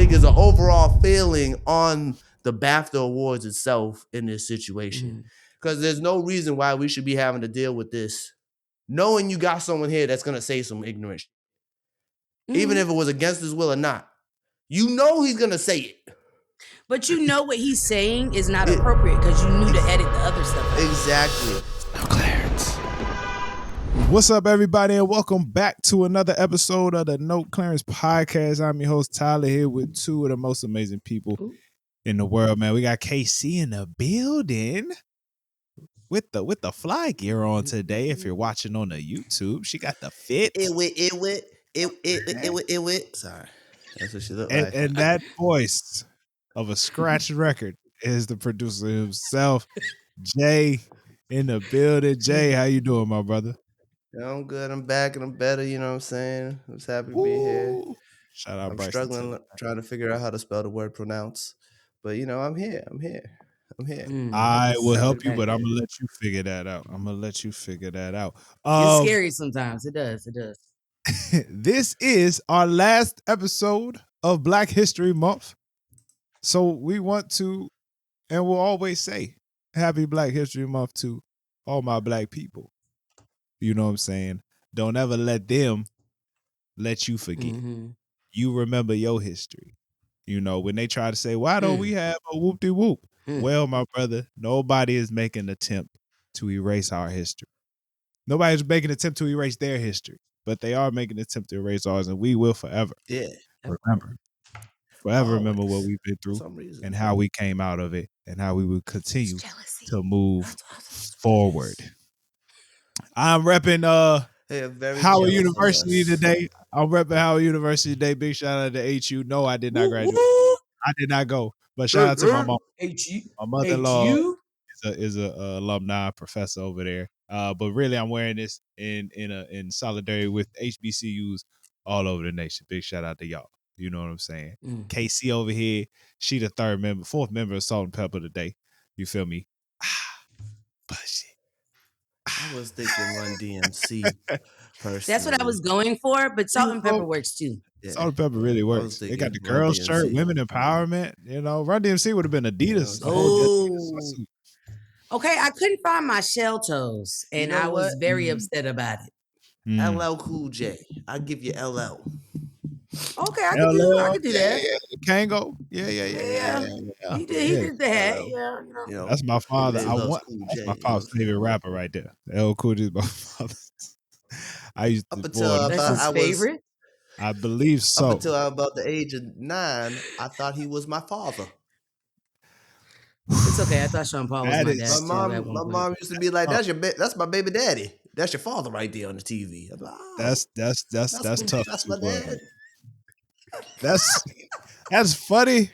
think is an overall feeling on the BAFTA awards itself in this situation. Because there's no reason why we should be having to deal with this, knowing you got someone here that's gonna say some ignorant shit. Even if it was against his will or not. You know he's gonna say it. But you know what he's saying is not appropriate because you knew to edit the other stuff out. Exactly. No clearance. What's up, everybody, and welcome back to another episode of the No Clearance Podcast. I'm your host, Tyler, here with two of the most amazing people in the world, man. We got KC in the building with the fly gear on today. If you're watching on the YouTube, she got the fit. It went. Sorry. That's what she looked like. And that voice of a scratch record is the producer himself, Jay, in the building. Jay, how you doing, my brother? Yeah, I'm good. I'm back and I'm better. You know what I'm saying? I'm just happy to be here. Shout out, I'm Bryson, struggling trying to figure out how to spell the word pronounce. But, you know, I'm here. I will help you, but I'm going to let you figure that out. It's scary sometimes. It does. This is our last episode of Black History Month. So we want to, and we'll always say, Happy Black History Month to all my black people. You know what I'm saying? Don't ever let them let you forget. You remember your history. You know, when they try to say, why don't we have a whoop-de-whoop? Well, my brother, nobody is making an attempt to erase our history. Nobody's making an attempt to erase their history, but they are making an attempt to erase ours, and we will forever remember what we've been through and how we came out of it and how we will continue to move forward. I'm repping Howard University today. I'm repping Howard University today. Big shout out to HU. No, I did not graduate. I did not go. But shout out to my mom. My mother-in-law is a alumni professor over there. But really, I'm wearing this in solidarity with HBCUs all over the nation. Big shout out to y'all. You know what I'm saying? KC over here, she the fourth member of Salt and Pepper today. You feel me? Bullshit. I was thinking Run DMC personally. That's what I was going for, but Salt and Pepper works too. Yeah. Salt and Pepper really works. They got the girls shirt, women empowerment. You know, Run DMC would have been Adidas. Okay, I couldn't find my shell toes, and I was very upset about it. LL Cool J. I'll give you LL. Okay, I can do that. Yeah. Kango. Yeah. He did the hat. Yeah, you know, that's my father. That's my father's favorite rapper right there. LL Cool J is my father. I used to. That's his favorite. I believe so. Up until I was about the age of 9, I thought he was my father. It's okay. I thought Sean Paul was my dad. My mom used to be like, "That's my baby daddy. That's your father right there on the TV." I'm like, that's tough. That's my dad. That's funny.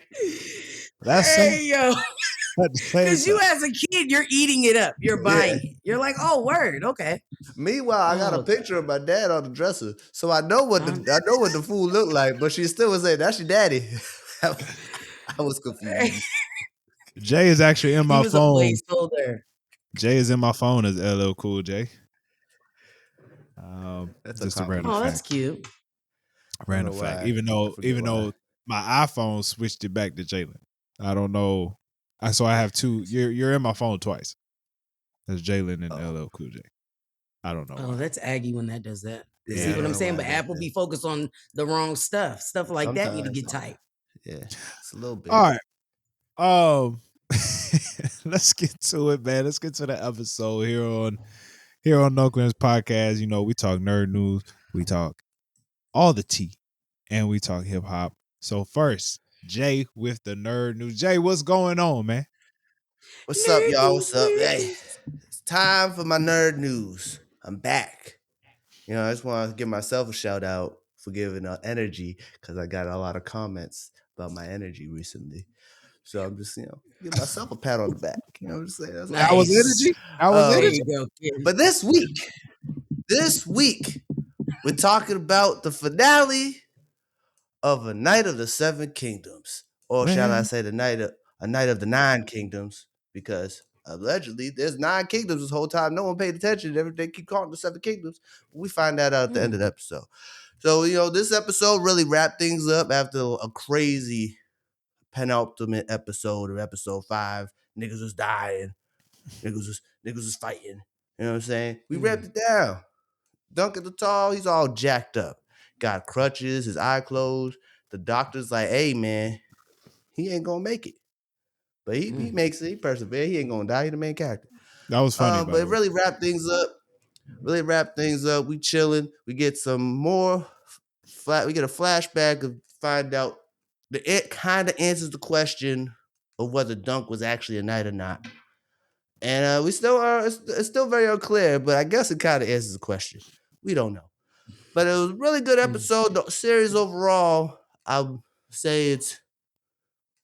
Because you as a kid, you're eating it up. You're buying it. You're like, oh, word, okay. Meanwhile, I got a picture of my dad on the dresser, so I know what the fool looked like. But she still was saying, "That's your daddy." I was confused. Jay is actually in my phone. A placeholder. Jay is in my phone as LL Cool J. That's just a random fact. That's cute. Random fact. Even though my iPhone switched it back to Jalen. I don't know. So I have two. You're in my phone twice. That's Jalen and LL Cool J. I don't know. Oh, that's Aggie when that does that. Yeah, see what I'm saying? But Apple be focused on the wrong stuff. Stuff like sometimes that need to get tight. Yeah, it's a little bit. All right. Let's get to it, man. Let's get to the episode here on No Clearance Podcast. You know, we talk nerd news, we talk all the tea, and we talk hip hop. So first, Jay with the nerd news. Jay, what's going on, man? What's up, y'all? What's up? Hey, it's time for my nerd news. I'm back. You know, I just want to give myself a shout out for giving energy because I got a lot of comments about my energy recently. So I'm just, give myself a pat on the back. You know what I'm saying? That's nice. I was energy. But this week, we're talking about the finale of A Night of the Seven Kingdoms. Or shall I say A Night of the Nine Kingdoms, because allegedly there's 9 kingdoms this whole time. No one paid attention. They keep calling the 7 kingdoms. But we find that out at the end of the episode. So, this episode really wrapped things up after a crazy penultimate episode of episode 5. Niggas was dying. Niggas was fighting. You know what I'm saying? We wrapped it down. Dunk at the tall, he's all jacked up. Got crutches, his eye closed. The doctor's like, hey, man, he ain't gonna make it. But he makes it. He perseveres. He ain't gonna die. He the main character. That was funny, But it really wrapped things up. We chilling. We get some more we get a flashback of find out it kind of answers the question of whether Dunk was actually a knight or not. And we still are. It's still very unclear, but I guess it kind of answers the question. We don't know. But it was a really good episode. The series overall, I would say it's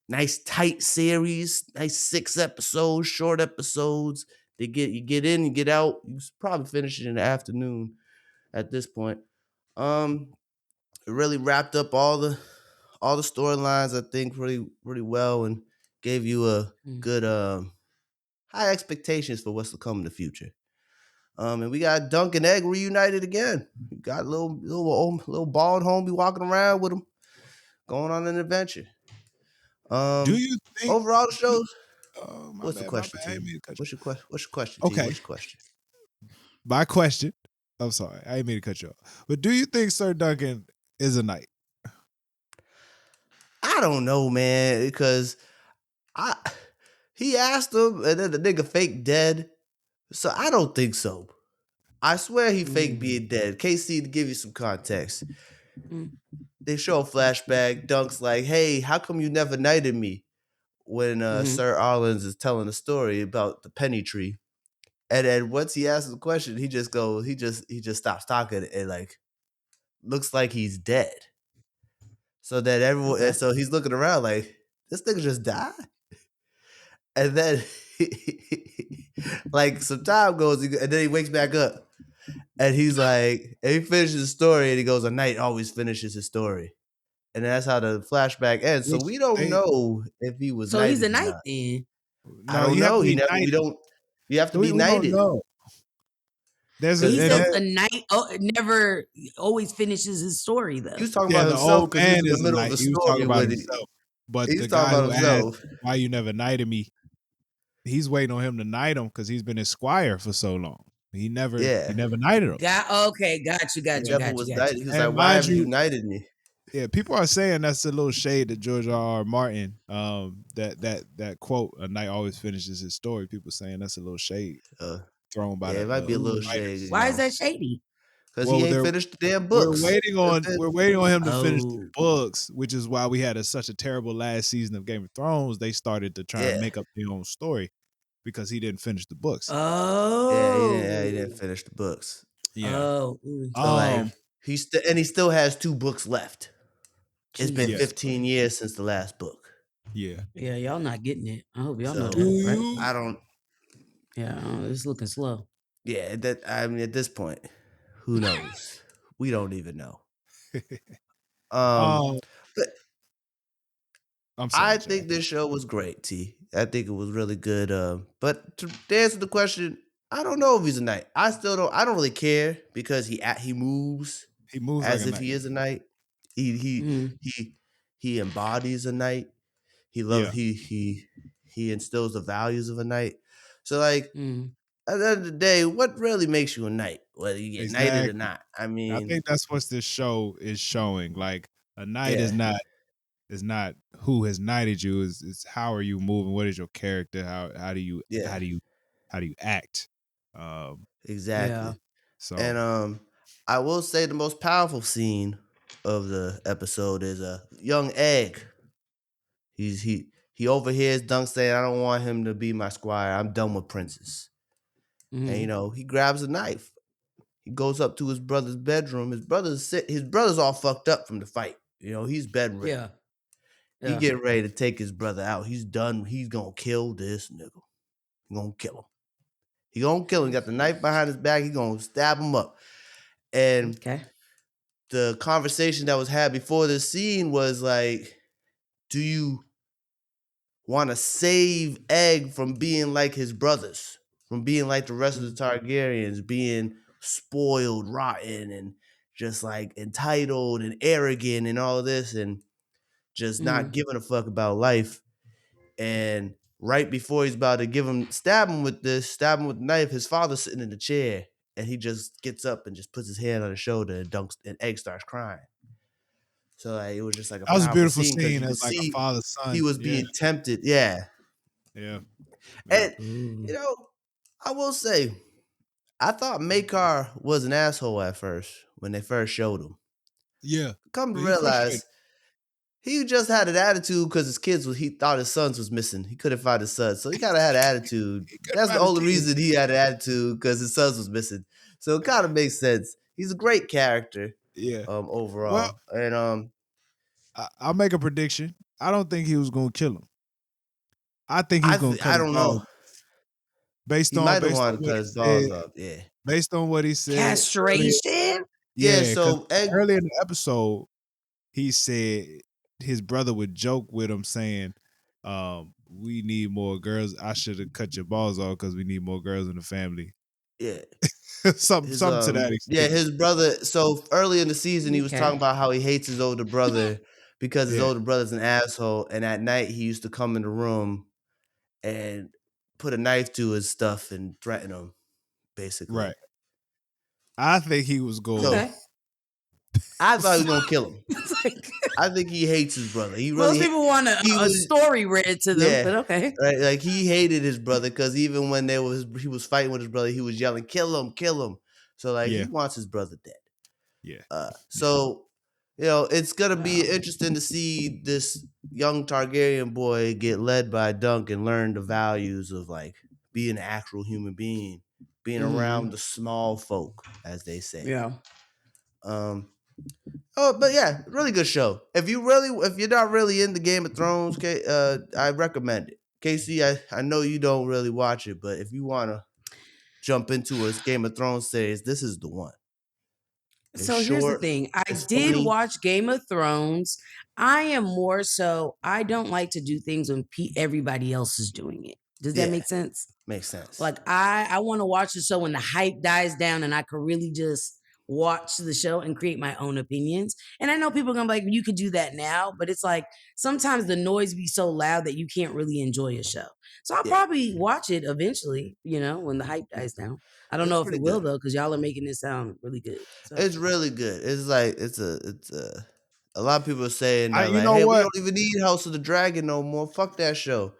nice tight series, nice 6 episodes, short episodes. You get in, you get out. You probably finish it in the afternoon at this point. It really wrapped up all the storylines, I think, really well, and gave you a good high expectations for what's to come in the future. And we got Dunk and Egg reunited again. We got a little bald homie walking around with him, going on an adventure. Do you think overall the shows? What's the question, T? What's your question? Okay. T? What's your question? My question. I'm sorry, I didn't mean to cut you off. But do you think Sir Duncan is a knight? I don't know, man, because he asked him, and then the nigga fake dead. So I don't think so. I swear he fake being dead. KC, to give you some context, they show a flashback. Dunk's like, hey, how come you never knighted me? When Sir Arlen's is telling a story about the penny tree. And then once he asks the question, he just stops talking and like looks like he's dead. So that everyone, and so he's looking around like, this nigga just died. And then like some time goes, and then he wakes back up. And he's like, and he finishes the story, and he goes, a knight always finishes his story. And that's how the flashback ends. So we don't know if he was so knighted. He's a or knight not. then. I don't know. We don't. You have to be knighted. There's he says a knight never always finishes his story though. He was talking about himself because he's in the middle of the story. He was talking about himself. But the guy who asked why you never knighted me, he's waiting on him to knight him because he's been his squire for so long. He never knighted him. Got you. He was like, why have you knighted me? Yeah, people are saying that's a little shade to George R.R. Martin. That quote, a knight always finishes his story. People saying that's a little shade thrown by it might be a little shady. Why is that shady? Because he ain't finished the damn books. We're waiting on him to finish the books, which is why we had such a terrible last season of Game of Thrones. They started to try and make up their own story because he didn't finish the books. He didn't finish the books. Yeah. So he still has 2 books left. It's been 15 years since the last book. Yeah. Yeah, y'all not getting it. I hope y'all know that. Right? I don't. Yeah, it's looking slow. Yeah, at this point, who knows? We don't even know. But I'm sorry, I think this show was great, T. I think it was really good. But to answer the question, I don't know if he's a knight. I don't really care because he moves. He moves as like if he is a knight. He embodies a knight. He loves he instills the values of a knight. So like at the end of the day, what really makes you a knight? Whether you get knighted or not. I mean, I think that's what this show is showing. Like a knight is not who has knighted you. Is how are you moving? What is your character? How do you act? Exactly. Yeah. So and I will say the most powerful scene of the episode is a young Egg. He overhears Dunk saying, "I don't want him to be my squire. I'm done with princes." And he grabs a knife. He goes up to his brother's bedroom. His brother's all fucked up from the fight. He's bedridden. He getting ready to take his brother out. He's done. He's gonna kill this nigga. He gonna kill him. He gonna kill him. He got the knife behind his back. He gonna stab him up. And the conversation that was had before this scene was like, do you want to save Egg from being like his brothers, from being like the rest of the Targaryens, being spoiled, rotten, and just like entitled and arrogant and all this and just not giving a fuck about life. And right before he's about to stab him with the knife, his father's sitting in the chair and he just gets up and just puts his hand on his shoulder and Egg starts crying. So like, it was just like a That was a powerful beautiful scene because scene you could as like a see father son. he was being tempted. Yeah. Yeah. And, I will say, I thought Makar was an asshole at first when they first showed him. Yeah. Come to He frustrated. realize he just had an attitude because he thought his sons was missing. He couldn't find his sons. So he kind of had an attitude. That's the only reason he had an attitude, because his sons was missing. So it kind of makes sense. He's a great character. Yeah. Overall. Well, and I'll make a prediction. I don't think he was gonna kill him. I think he's gonna cut I his don't balls know. based He on might have based on wanted to what cut he his balls said. up. Yeah. Based on what he said earlier. Castration? Yeah, Yeah, so earlier in the episode, he said his brother would joke with him saying, we need more girls. I should have cut your balls off because we need more girls in the family. yeah. something to that extent. Yeah, his brother. So early in the season, he was talking about how he hates his older brother because his older brother's an asshole. And at night, he used to come in the room and put a knife to his stuff and threaten him, basically. Right. I think he was going. So, I thought he was gonna kill him. I think he hates his brother. He really most people want a story read to them, but okay. Right, like he hated his brother because even when he was fighting with his brother, he was yelling, "Kill him, kill him!" So like he wants his brother dead. Yeah. So it's gonna be interesting to see this young Targaryen boy get led by Dunk and learn the values of like being an actual human being, being around the small folk, as they say. Yeah. But yeah, really good show. If you're not really into Game of Thrones, I recommend it. Casey, I know you don't really watch it, but if you want to jump into a Game of Thrones series, this is the one. So here's the thing. I did watch Game of Thrones. I am more so, I don't like to do things when everybody else is doing it. Does that make sense? Makes sense. Like I want to watch the show when the hype dies down and I could really just watch the show and create my own opinions. And I know people are gonna be like, you could do that now, but it's like sometimes the noise be so loud that you can't really enjoy a show. So I'll probably watch it eventually, when the hype dies down. I don't know if it will though, because y'all are making it sound really good. So. It's really good. It's like it's a lot of people are saying that we don't even need House of the Dragon no more. Fuck that show.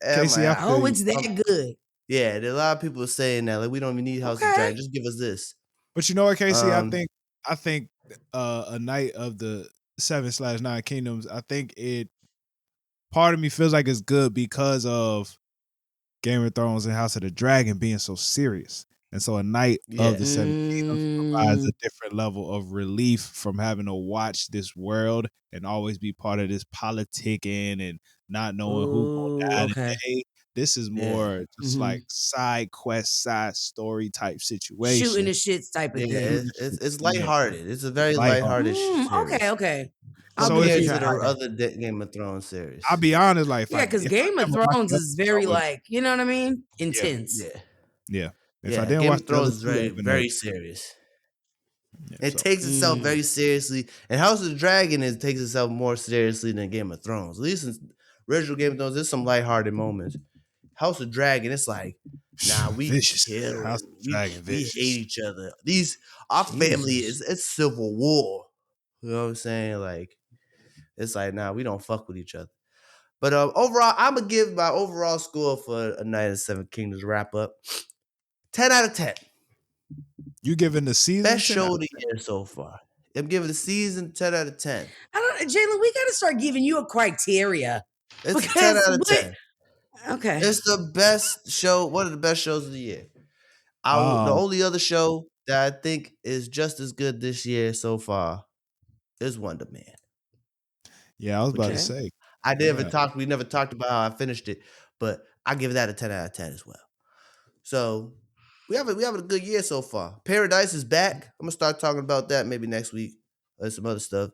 Casey, it's that good. Yeah, there are a lot of people saying that like we don't even need House of the Dragon. Just give us this. But you know what, Casey? I think a Night of the 7/9 Kingdoms. I think part of me feels like it's good because of Game of Thrones and House of the Dragon being so serious. And so a Night of the 7 Kingdoms provides a different level of relief from having to watch this world and always be part of this politicking and not knowing who's going to die today. This is more just like side quest, side story type situation. Shooting the shits type of thing. It's lighthearted. It's a very lighthearted series. Okay. So if you other Game of Thrones series, I'll be honest, like because Game of Thrones is very like, you know what I mean? Intense. Yeah. If I didn't Game of Thrones is very, very serious. It takes itself very seriously, and House of the Dragon takes itself more seriously than Game of Thrones. At least in original Game of Thrones, there's some lighthearted moments. House of Dragon, it's like, nah, we kill, we hate each other. Our family it's civil war. You know what I'm saying? Like, it's like, nah, we don't fuck with each other. But overall, I'm gonna give my overall score for A Night of the Seven Kingdoms wrap up 10 out of 10. You giving the season best show of the year so far? I'm giving the season 10 out of 10. Jalen, we gotta start giving you a criteria. It's 10 out of 10. Okay. It's the best show, one of the best shows of the year. The only other show that I think is just as good this year so far is Wonder Man. Yeah, I was about to say. We never talked about how I finished it, but I give that a 10 out of 10 as well. So we have a good year so far. Paradise is back. I'm gonna start talking about that maybe next week or some other stuff.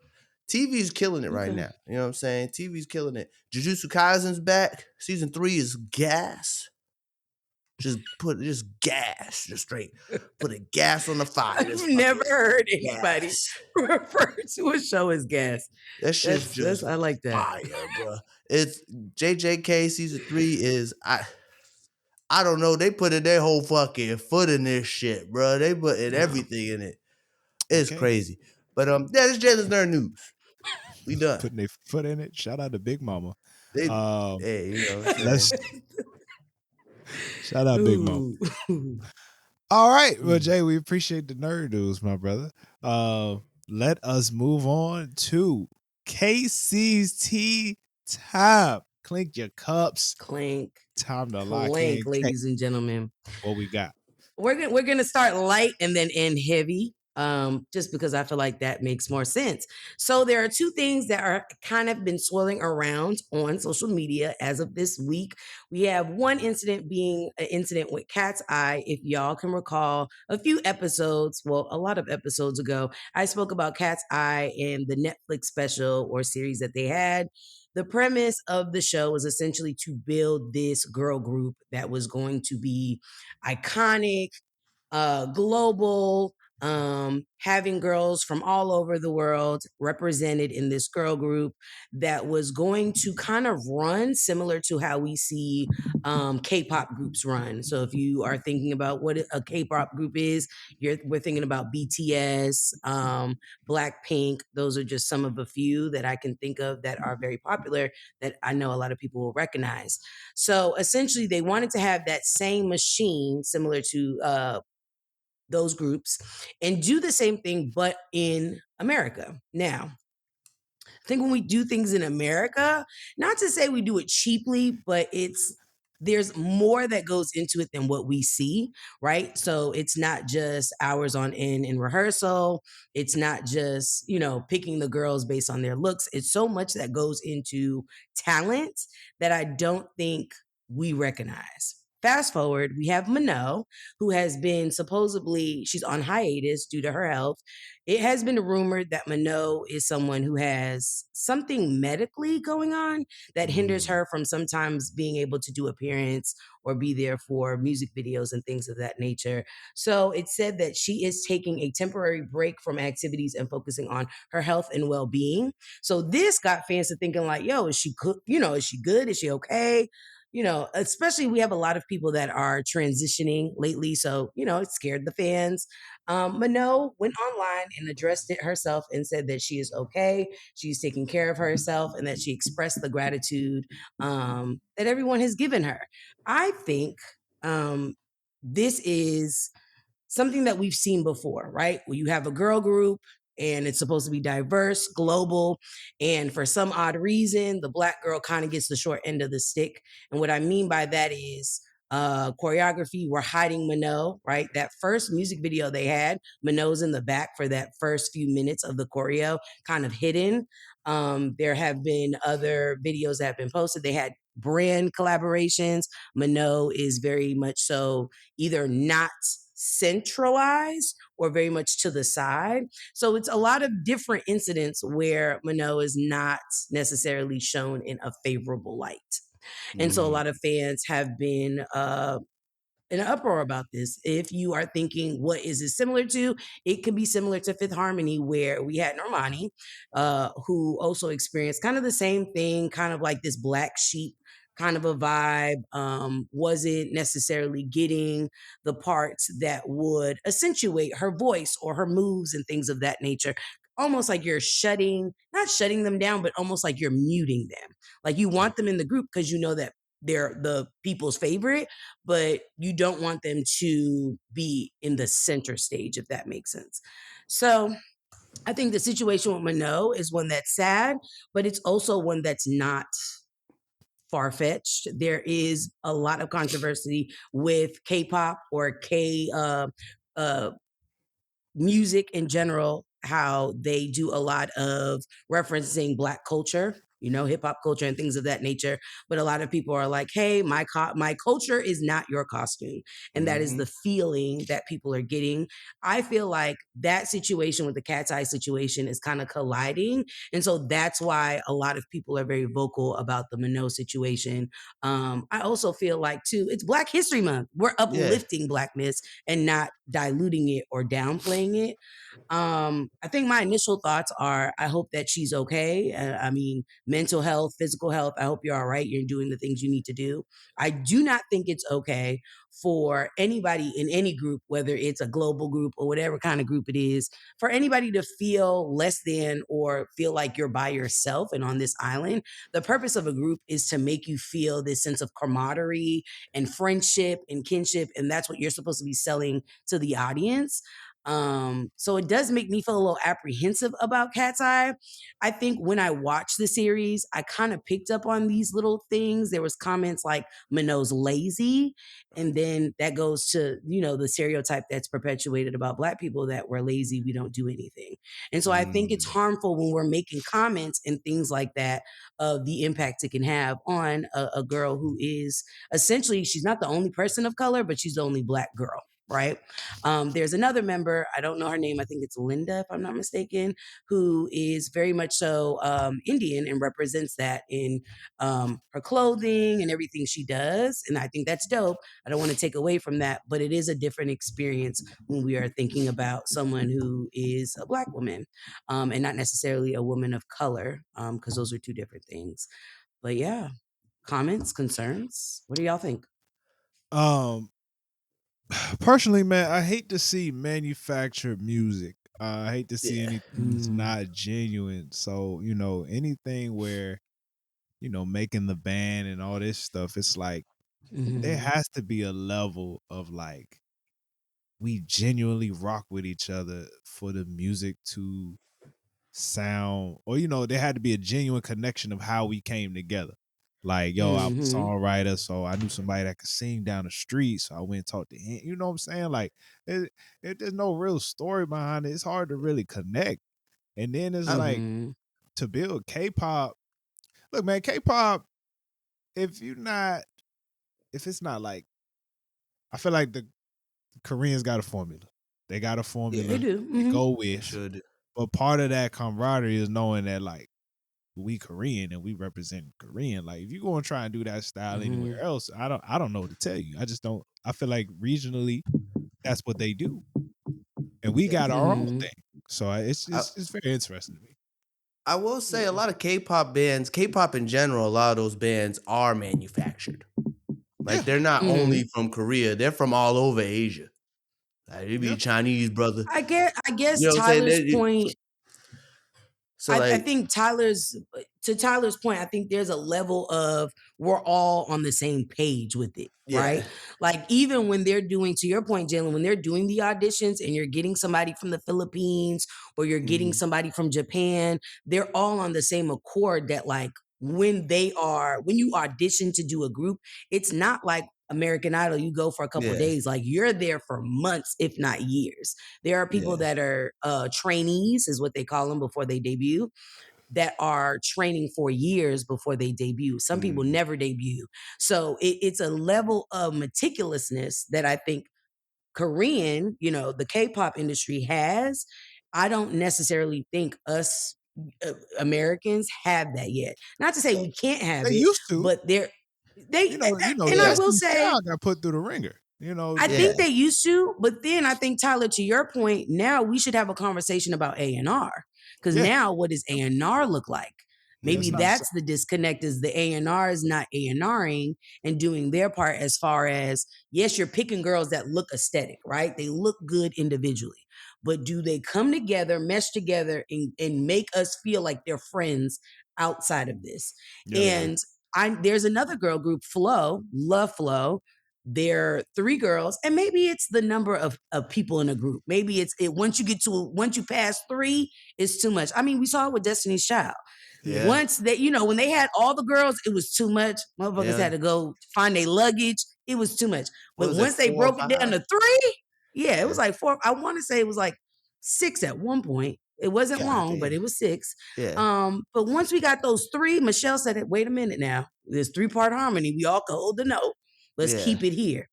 TV's killing it right now. You know what I'm saying? TV's killing it. Jujutsu Kaisen's back. Season 3 is gas. Just gas, just straight put a gas on the fire. I've never heard anybody gas. refer to a show as gas. That shit's just I like that. fire, bro. It's JJK season 3 is I don't know. They put in their whole fucking foot in this shit, bro. They put in everything in it. It's Okay. crazy. But yeah, this Jalen's Nerd News. We done. Putting their foot in it. Shout out to Big Mama. They, hey, you know what I'm Let's saying? shout out Big Mama. Ooh. All right, well, Jay, we appreciate the nerd news, my brother. Let us move on to KC's tea time. Clink your cups. Clink. Time to lock in. Clink, ladies and gentlemen. What we got? We're gonna start light and then end heavy. Just because I feel like that makes more sense. So there are two things that are kind of been swirling around on social media as of this week. We have one incident being an incident with KATSEYE. If y'all can recall a few episodes, well, a lot of episodes ago, I spoke about KATSEYE and the Netflix special or series that they had. The premise of the show was essentially to build this girl group that was going to be iconic, global, having girls from all over the world represented in this girl group that was going to kind of run similar to how we see K-pop groups run. So if you are thinking about what a K-pop group is, we're thinking about BTS, Blackpink. Those are just some of a few that I can think of that are very popular that I know a lot of people will recognize. So essentially, they wanted to have that same machine similar to those groups and do the same thing, but in America. Now, I think when we do things in America, not to say we do it cheaply, but there's more that goes into it than what we see, right? So it's not just hours on end in rehearsal. It's not just, picking the girls based on their looks. It's so much that goes into talent that I don't think we recognize. Fast forward, we have Minot, who has been she's on hiatus due to her health. It has been rumored that Minot is someone who has something medically going on that hinders her from sometimes being able to do appearance or be there for music videos and things of that nature. So it's said that she is taking a temporary break from activities and focusing on her health and well-being. So this got fans to thinking like, yo, is she good? Is she good? Is she okay? Especially we have a lot of people that are transitioning lately. So, it scared the fans. Minot went online and addressed it herself and said that she is okay. She's taking care of herself and that she expressed the gratitude that everyone has given her. I think this is something that we've seen before, right? Where you have a girl group and it's supposed to be diverse, global, and for some odd reason, the Black girl kind of gets the short end of the stick. And what I mean by that is choreography, we're hiding Minot, right? That first music video they had, Minot's in the back for that first few minutes of the choreo, kind of hidden. There have been other videos that have been posted. They had brand collaborations. Minot is very much so either not centralized or very much to the side. So it's a lot of different incidents where Minot is not necessarily shown in a favorable light. And so a lot of fans have been in an uproar about this. If you are thinking, what is it similar to? It could be similar to Fifth Harmony, where we had Normani, who also experienced kind of the same thing, kind of like this black sheep kind of a vibe. Wasn't necessarily getting the parts that would accentuate her voice or her moves and things of that nature. Almost like you're not shutting them down, but almost like you're muting them. Like you want them in the group because you know that they're the people's favorite, but you don't want them to be in the center stage, if that makes sense. So I think the situation with Minot is one that's sad, but it's also one that's not far-fetched. There is a lot of controversy with K-pop or music in general, how they do a lot of referencing Black culture, hip hop culture and things of that nature. But a lot of people are like, hey, my culture is not your costume. And that is the feeling that people are getting. I feel like that situation with the KATSEYE situation is kind of colliding. And so that's why a lot of people are very vocal about the Minot situation. I also feel like, too, it's Black History Month. We're uplifting Blackness and not diluting it or downplaying it. I think my initial thoughts are I hope that she's okay. I mean, mental health, physical health, I hope you're all right. You're doing the things you need to do. I do not think it's okay for anybody in any group, whether it's a global group or whatever kind of group it is, for anybody to feel less than or feel like you're by yourself and on this island. The purpose of a group is to make you feel this sense of camaraderie and friendship and kinship. And that's what you're supposed to be selling to the audience. So it does make me feel a little apprehensive about KATSEYE. I think when I watched the series, I kind of picked up on these little things. There was comments like Minot's lazy, and then that goes to, the stereotype that's perpetuated about Black people that we're lazy, we don't do anything. And so I think it's harmful when we're making comments and things like that of the impact it can have on a girl who is essentially, she's not the only person of color, but she's the only Black girl. Right. There's another member, I don't know her name, I think it's Linda, if I'm not mistaken, who is very much so Indian and represents that in her clothing and everything she does. And I think that's dope. I don't want to take away from that, but it is a different experience when we are thinking about someone who is a Black woman and not necessarily a woman of color, because those are two different things. But yeah, comments, concerns, what do y'all think? Personally, man, I hate to see manufactured music. I hate to see anything that's not genuine. So, anything where, making the band and all this stuff, it's like there has to be a level of like we genuinely rock with each other for the music to sound, or there had to be a genuine connection of how we came together. Like, yo, I'm a songwriter, so I knew somebody that could sing down the street, so I went and talked to him. You know what I'm saying? Like, if there's no real story behind it, it's hard to really connect. And then it's like to build K-pop. Look, man, K-pop. If it's not like, I feel like the Koreans got a formula. They got a formula. Yeah, they do. They go with. But part of that camaraderie is knowing that like we Korean and we represent Korean. Like if you go and try and do that style anywhere else, I don't know what to tell you. I just don't. I feel like regionally, that's what they do, and we got our own thing. So it's very interesting to me. I will say a lot of K-pop bands, K-pop in general, a lot of those bands are manufactured. Like they're not only from Korea, they're from all over Asia. Like they be Chinese, brother. I guess You know what I'm saying? Tyler's point. So I think Tyler's point, I think there's a level of we're all on the same page with it, right? Like even when they're doing, to your point, Jalen, when they're doing the auditions and you're getting somebody from the Philippines or you're getting somebody from Japan, they're all on the same accord that like when you audition to do a group, it's not like American Idol, you go for a couple of days, like you're there for months, if not years. There are people that are trainees, is what they call them before they debut, that are training for years before they debut. Some people never debut. So it's a level of meticulousness that I think Korean, the K-pop industry has. I don't necessarily think us Americans have that yet. Not to say we can't have They it, used to, but and I will Destiny's say, Child got put through the ringer. I think they used to, but then I think, Tyler, to your point, now we should have a conversation about A&R. Because now what does A&R look like? Maybe that's the disconnect, is the A&R is not A&Ring and doing their part as far as, yes, you're picking girls that look aesthetic, right? They look good individually. But do they come together, mesh together, and make us feel like they're friends outside of this? And there's another girl group, Flow, love Flow. They're 3 girls, and maybe it's the number of people in a group. Maybe once you pass 3, it's too much. I mean, we saw it with Destiny's Child. Once they, when they had all the girls, it was too much. Motherfuckers had to go find their luggage. It was too much. But once they broke it down to 3, it was like 4. I want to say it was like 6 at one point. It wasn't God long, but damn. it was 6. Yeah. But once we got those 3, Michelle said, wait a minute now. There's 3-part harmony. We all can hold the note. Let's Yeah. keep it here.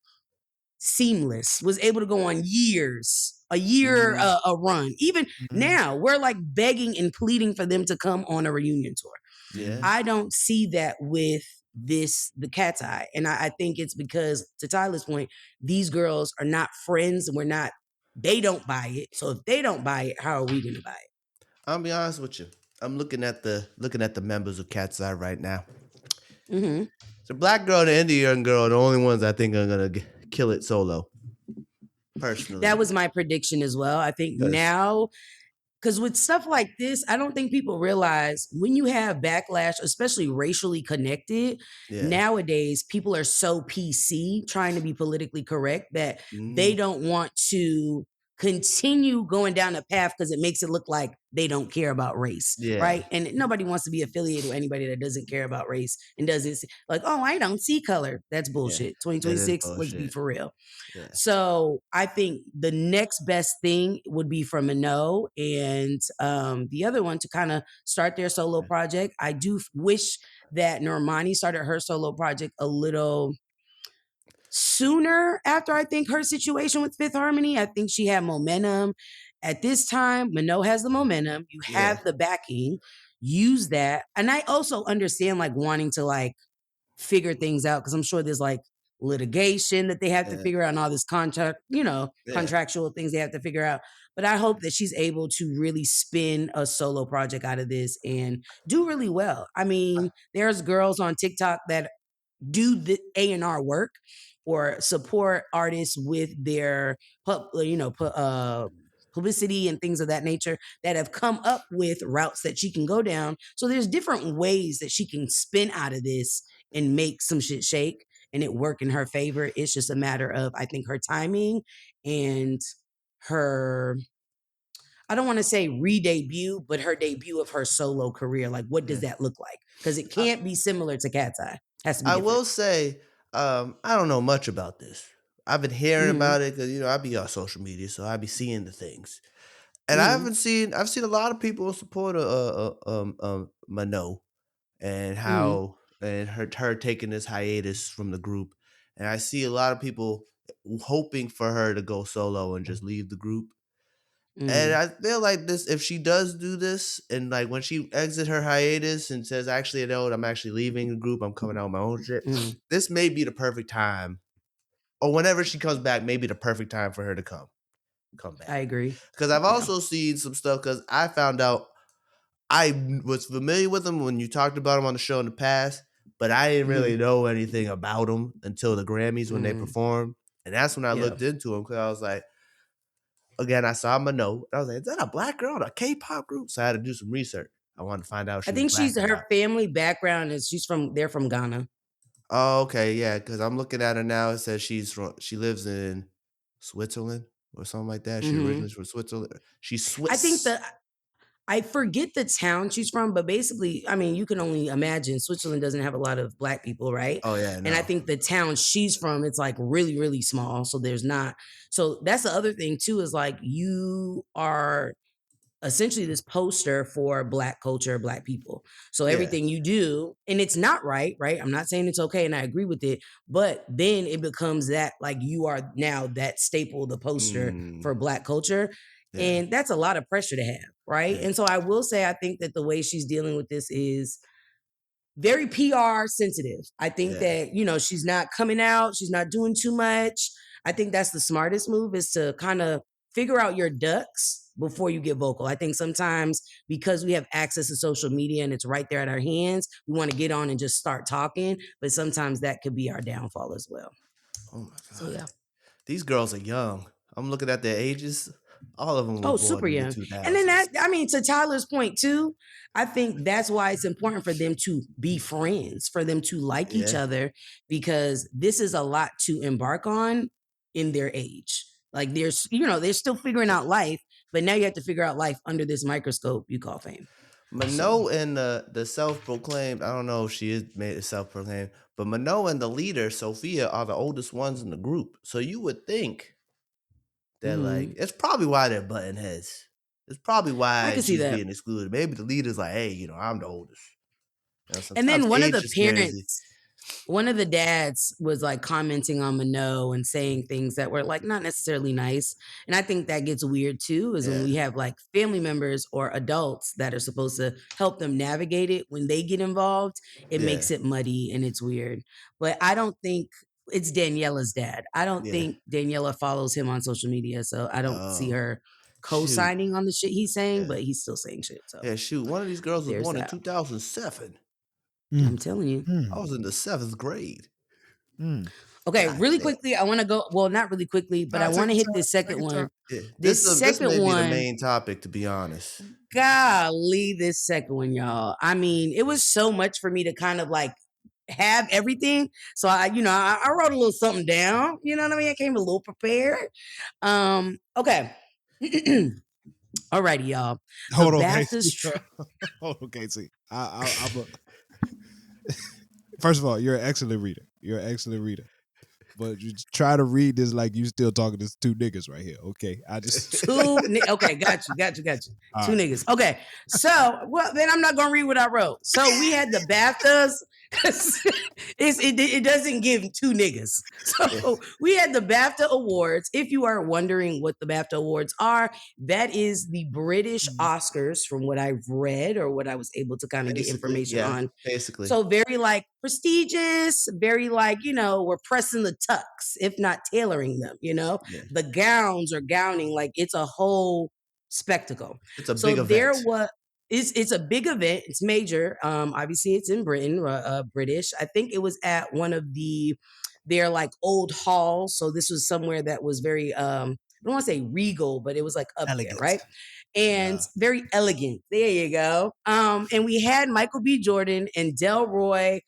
Seamless. Was able to go on years, a year, Mhm. a run. Even Mhm. now, we're like begging and pleading for them to come on a reunion tour. Yeah. I don't see that with the Cat's Eye. And I think it's because, to Tyler's point, these girls are not friends and they don't buy it. So if they don't buy it, how are we gonna buy it? I'll be honest with you. I'm looking at the members of Cat's Eye right now. Mm-hmm. The black girl and the Indian girl are the only ones I think are gonna kill it solo. Personally, That was my prediction as well. I think because now, because with stuff like this, I don't think people realize when you have backlash, especially racially connected, yeah, nowadays people are so PC trying to be politically correct that they mm, don't want to continue going down a path because it makes it look like they don't care about race, yeah, right? And nobody wants to be affiliated with anybody that doesn't care about race and doesn't like, oh, I don't see color. That's yeah. bullshit. That is 2026, let's be bullshit. for real. Yeah, So I think the next best thing would be for Minot and the other one to kind of start their solo project. I do wish that Normani started her solo project a little sooner after I think her situation with Fifth Harmony. I think she had momentum. At this time, Minot has the momentum. You yeah, have the backing. Use that. And I also understand like wanting to like figure things out because I'm sure there's like litigation that they have to yeah, figure out and all this yeah. contractual things they have to figure out. But I hope that she's able to really spin a solo project out of this and do really well. I mean, there's girls on TikTok that do the A&R work or support artists with their publicity and things of that nature that have come up with routes that she can go down. So there's different ways that she can spin out of this and make some shit shake and it work in her favor. It's just a matter of, I think, her timing and her, I don't want to say re-debut, but her debut of her solo career. Like, what does Yeah. that look like? Because it I, can't be similar to Cat's Eye. Has to be I different. will say, I don't know much about this. I've been hearing Mm-hmm. about it because I be on social media, so I be seeing the things. And Mm-hmm. I've seen a lot of people support Mano and Mm-hmm. how and her taking this hiatus from the group. And I see a lot of people hoping for her to go solo and just leave the group. And Mm-hmm. I feel like this, if she does do this, and like when she exit her hiatus and says, "Actually, no, I'm actually leaving the group. I'm coming out with my own shit." Mm-hmm. This may be the perfect time, or whenever she comes back, maybe the perfect time for her to come I back. agree. Because I've Yeah. also seen some stuff. Because I found out I was familiar with him when you talked about him on the show in the past, but I didn't Mm-hmm. really know anything about him until the Grammys when they Mm-hmm. performed, and that's when I Yeah. looked into him because I was like, again, I saw him a note. I was like, is that a black girl in a K-pop group? So I had to do some research. I wanted to find out if I she was think black she's or not. her family background is they're from Ghana. Oh, okay, yeah, because I'm looking at her now. It says she lives in Switzerland or something like that. She Mm-hmm. originally from Switzerland. She's I think Swiss. I forget the town she's from, but basically, I mean, you can only imagine Switzerland doesn't have a lot of black people, right? Oh yeah, And I no. think the town she's from, it's like really, really small. So there's not. So that's the other thing too, is like you are essentially this poster for black culture, black people. So Yeah. everything you do, and it's not right, right? I'm not saying it's okay, and I agree with it, but then it becomes that like you are now that staple, the poster for Mm, black culture. yeah. And that's a lot of pressure to have, right? Yeah. And so I will say, I think that the way she's dealing with this is very PR sensitive. I think Yeah. that, she's not coming out, she's not doing too much. I think that's the smartest move is to kind of figure out your ducks before you get vocal. I think sometimes because we have access to social media and it's right there at our hands, we want to get on and just start talking, but sometimes that could be our downfall as well. Oh my So god. yeah. These girls are young. I'm looking at their ages. All of them were Oh, born super in the young. And then 2000s. that, I mean, to Tyler's point too, I think that's why it's important for them to be friends, for them to like each Yeah. other, because this is a lot to embark on in their age. Like they're still figuring out life, but now you have to figure out life under this microscope you call fame. So Mano and the self-proclaimed, I don't know if she is made self-proclaimed, but Mano and the leader, Sophia, are the oldest ones in the group. So you would think that like mhm. it's probably why they're button heads. It's probably I why can see she's that. being excluded. Maybe the leader's like, hey, I'm the oldest. And Sometimes then one of age the transparency. parents, one of the dads was like commenting on Mano and saying things that were like not necessarily nice. And I think that gets weird too, is when we have like family members or adults that are supposed to help them navigate it. When they get involved, it makes it muddy and it's weird. But I don't think it's Daniela's dad. I don't Yeah. think Daniela follows him on social media. So I don't see Oh, her shoot. co-signing on the shit he's saying, Yeah. but he's still saying shit. So Yeah, shoot. One of these girls was there's born in that. 2007. I'm telling you. I was in the 7th grade. Okay, God really damn. quickly, I want to go. Well, not really quickly, but I Take want to your hit time. this Take second your time. one. Yeah. This This second may be the one, main topic, to be honest. golly, this second one, y'all. I mean, it was so much for me to kind of like have everything. So I wrote a little something down. You know what I mean? I came a little prepared. Okay. Alrighty, y'all. The Hold on, BAFTAs. Casey. Hold on, Casey. First of all, you're an excellent reader. You're an excellent reader. But you try to read this like you still talking to two niggas right here. Okay, I just Okay, got you. All Two right. niggas. Okay, so well, then I'm not gonna read what I wrote. So we had the BAFTAs. It doesn't give two niggas. So we had the BAFTA Awards. If you are wondering what the BAFTA Awards are, that is the British Oscars, from what I've read or what I was able to kind of get Basically, information yeah. on. Basically. So very like prestigious, very like, we're pressing the tucks, if not tailoring them, Yeah. the gowns are gowning, like it's a whole spectacle. It's a So big event. it's a big event. It's major. Obviously it's in Britain, British. I think it was at one of their like old halls. So this was somewhere that was very I don't want to say regal, but it was like up there, Elegant. right? And very elegant. There you go. And we had Michael B. Jordan and Delroy.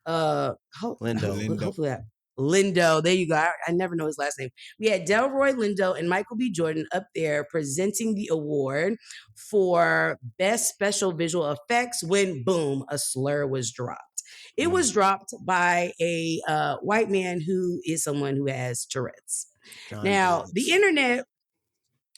Lindo. Hopefully that Lindo. There you go. I never know his last name. We had Delroy Lindo and Michael B. Jordan up there presenting the award for Best Special Visual Effects when, boom, a slur was dropped. It was dropped by a white man who is someone who has Tourette's. John Now, Davis.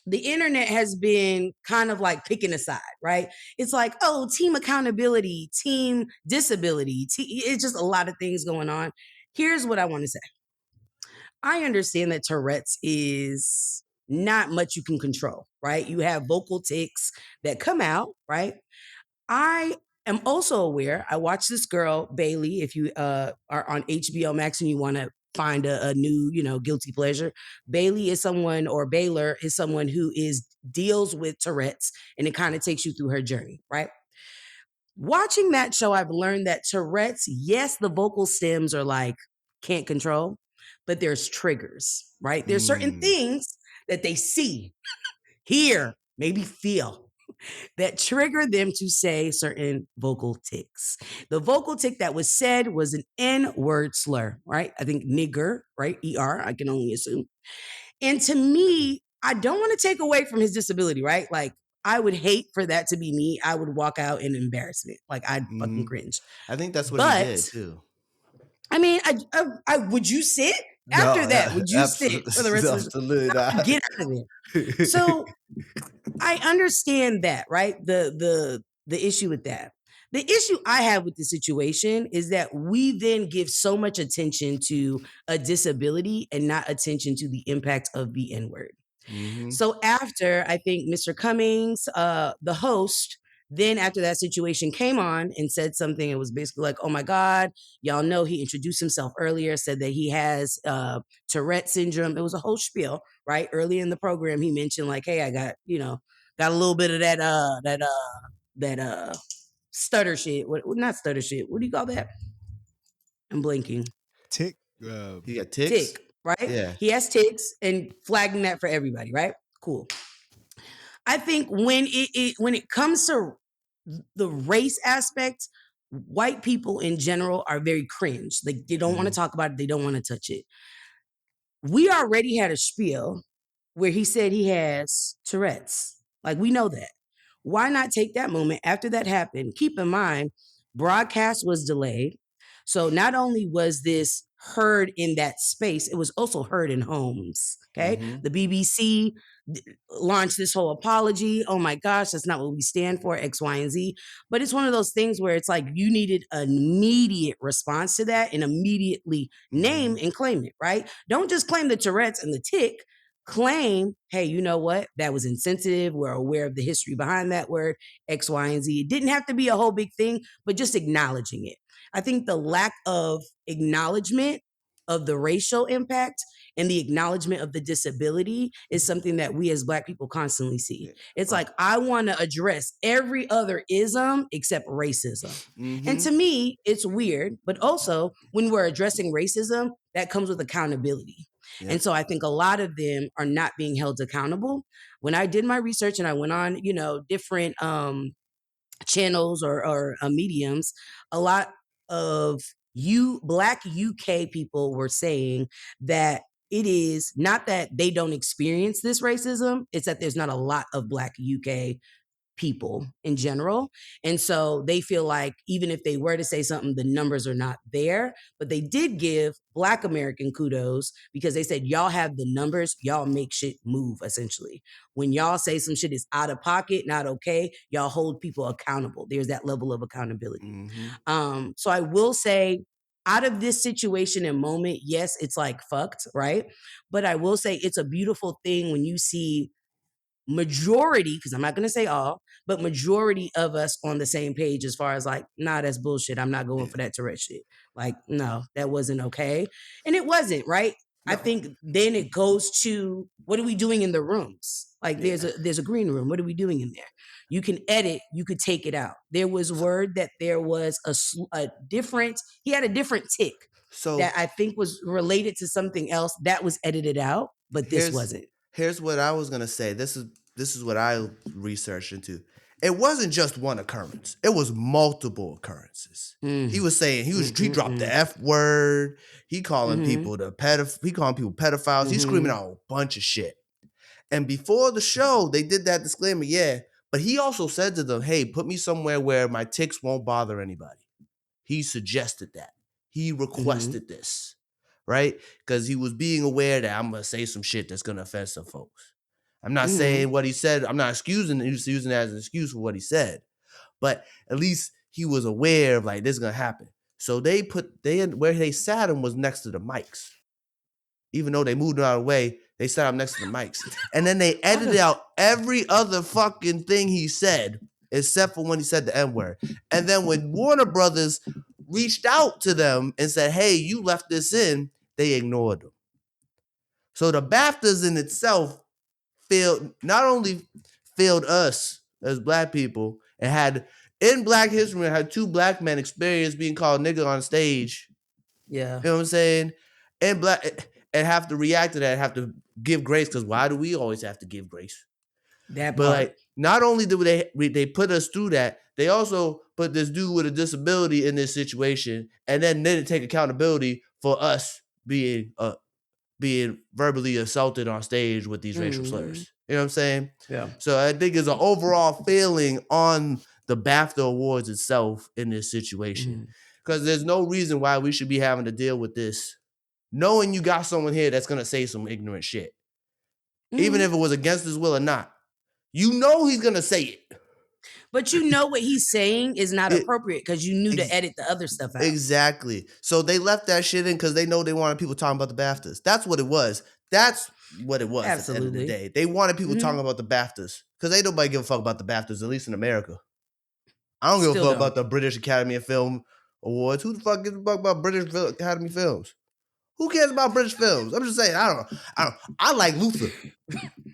the internet has been kind of like picking a side, right? It's like, oh, team accountability, team disability. It's just a lot of things going on. Here's what I want to say. I understand that Tourette's is not much you can control, right? You have vocal tics that come out, right? I am also aware. I watched this girl, Bailey. If you are on HBO Max and you want to find a new, guilty pleasure, Bailey is someone, or Baylor is someone who deals with Tourette's, and it kind of takes you through her journey, right? Watching that show, I've learned that Tourette's, yes, the vocal stems are like can't control, but there's triggers, right? There's certain things that they see, hear, maybe feel, that trigger them to say certain vocal tics. The vocal tic that was said was an N-word slur, right? I think nigger, right? ER, I can only assume. And to me, I don't want to take away from his disability, right? Like, I would hate for that to be me. I would walk out in embarrassment. Like, I'd fucking cringe. I think that's what he But, did too. I mean, I would you sit? After that, would you sit for the rest of the absolutely not. Get out of there. So I understand that, right? The issue with that. The issue I have with the situation is that we then give so much attention to a disability and not attention to the impact of the N-word. So after, I think Mr. Cummings, the host, then after that situation came on and said something, it was basically like, oh my God, y'all know he introduced himself earlier, said that he has Tourette syndrome. It was a whole spiel, right? Early in the program, he mentioned like, hey, I got, got a little bit of that stutter shit. Not stutter shit. What do you call that? I'm blinking. Tick. He got tics? Tick, right? Yeah. He has tics and flagging that for everybody, right? Cool. I think when it comes to the race aspect, white people in general are very cringe. Like they don't want to talk about it. They don't want to touch it. We already had a spiel where he said he has Tourette's. Like we know that. Why not take that moment after that happened? Keep in mind, broadcast was delayed. So not only was this heard in that space, it was also heard in homes. Okay. Mhm. The BBC launched this whole apology. Oh my gosh, that's not what we stand for, X, Y, and Z. But it's one of those things where it's like you needed an immediate response to that and immediately name and claim it, right? Don't just claim the Tourette's and the tick. Claim, hey, you know what? That was insensitive. We're aware of the history behind that word, X, Y, and Z. It didn't have to be a whole big thing, but just acknowledging it. I think the lack of acknowledgement of the racial impact and the acknowledgement of the disability is something that we as Black people constantly see. It's like, I want to address every other ism except racism. And to me, it's weird, but also when we're addressing racism, that comes with accountability. And so I think a lot of them are not being held accountable. When I did my research and I went on, different channels or mediums, a lot of Black UK people were saying that it is not that they don't experience this racism, it's that there's not a lot of Black UK people in general. And so they feel like even if they were to say something, the numbers are not there. But they did give Black American kudos because they said, y'all have the numbers, y'all make shit move, essentially. When y'all say some shit is out of pocket, not okay, y'all hold people accountable. There's that level of accountability. So I will say, out of this situation and moment, yes, it's like fucked, right? But I will say it's a beautiful thing when you see majority, because I'm not going to say all, but majority of us on the same page as far as like, nah, that's bullshit. I'm not going for that Tourette shit. Like, no, that wasn't okay. And it wasn't, right? I think then it goes to what are we doing in the rooms? Like there's a green room. What are we doing in there? You can edit, you could take it out. There was word that there was a different, he had a different tick that I think was related to something else that was edited out, but this wasn't. Here's what I was gonna say. This is what I researched into. It wasn't just one occurrence. It was multiple occurrences. He was saying he dropped the F word. He calling people pedophiles. He's screaming out a bunch of shit. And before the show, they did that disclaimer, yeah. But he also said to them, hey, put me somewhere where my ticks won't bother anybody. He suggested that. He requested this, right? Because he was being aware that I'm going to say some shit that's going to offend some folks. I'm not saying what he said. I'm not excusing it. He's using it as an excuse for what he said. But at least he was aware of like, this is going to happen. So where they sat him was next to the mics. Even though they moved him out of the way, they sat him next to the mics. And then they edited out every other fucking thing he said, except for when he said the N-word. And then when Warner Brothers reached out to them and said, hey, you left this in, they ignored them. So the BAFTAs in itself not only failed us as Black people, and had, in Black history, had 2 Black men experience being called nigga on stage. Yeah. You know what I'm saying? And have to react to that, have to give grace, because why do we always have to give grace? That But part. like, not only did they put us through that, they also put this dude with a disability in this situation, and then they didn't take accountability for us being verbally assaulted on stage with these racial slurs. You know what I'm saying? Yeah. So I think it's an overall failing on the BAFTA Awards itself in this situation, because there's no reason why we should be having to deal with this, knowing you got someone here that's gonna say some ignorant shit, even if it was against his will or not. You know he's gonna say it. But you know what he's saying is not appropriate because you knew to edit the other stuff out. Exactly. So they left that shit in because they know they wanted people talking about the BAFTAs. That's what it was. Absolutely. At the end of the day. They wanted people talking about the BAFTAs, because ain't nobody give a fuck about the BAFTAs, at least in America. I don't give a fuck about the British Academy of Film Awards. Who the fuck gives a fuck about British Academy Films? Who cares about British films? I'm just saying, I don't know. I like Luther.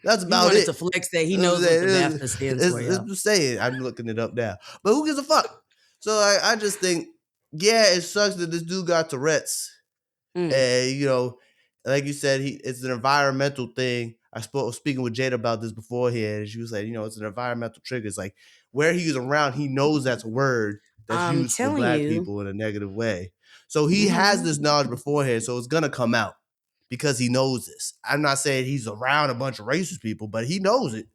That's about it. To flex that he knows what the BAFTA stands for. I'm just saying. I'm looking it up now. But who gives a fuck? So I just think, yeah, it sucks that this dude got Tourette's. And, you know, like you said, it's an environmental thing. I was speaking with Jada about this beforehand, and she was like, you know, it's an environmental trigger. It's like where he's around, he knows that's a word that's used for Black people in a negative way. So he has this knowledge beforehand, so it's going to come out because he knows this. I'm not saying he's around a bunch of racist people, but he knows it.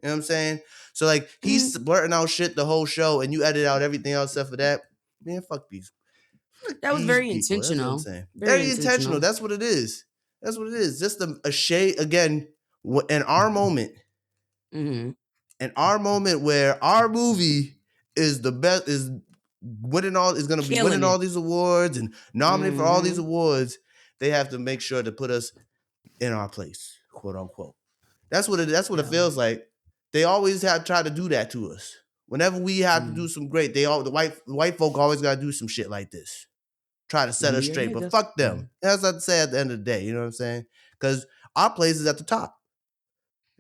You know what I'm saying? So, like, he's blurting out shit the whole show, and you edit out everything else except for that. Man, fuck Fuck That was these very people. That's what I'm intentional. saying. Very Very intentional. intentional. That's what it is. That's what it is. Just a shade again. In our moment, Mm-hmm. in our moment where our movie is the best, is winning all, is going to be Killing winning it. all these awards and nominated for all these Mm-hmm. awards. They have to make sure to put us in our place, quote unquote. That's what it. That's what it Yeah. feels like. They always have tried to do that to us. Whenever we have to do some great, the white folk always got to do some shit like this. Try to set us Yeah, straight, but niggas. fuck them. That's what I say at the end of the day. You know what I'm saying? Because our place is at the top.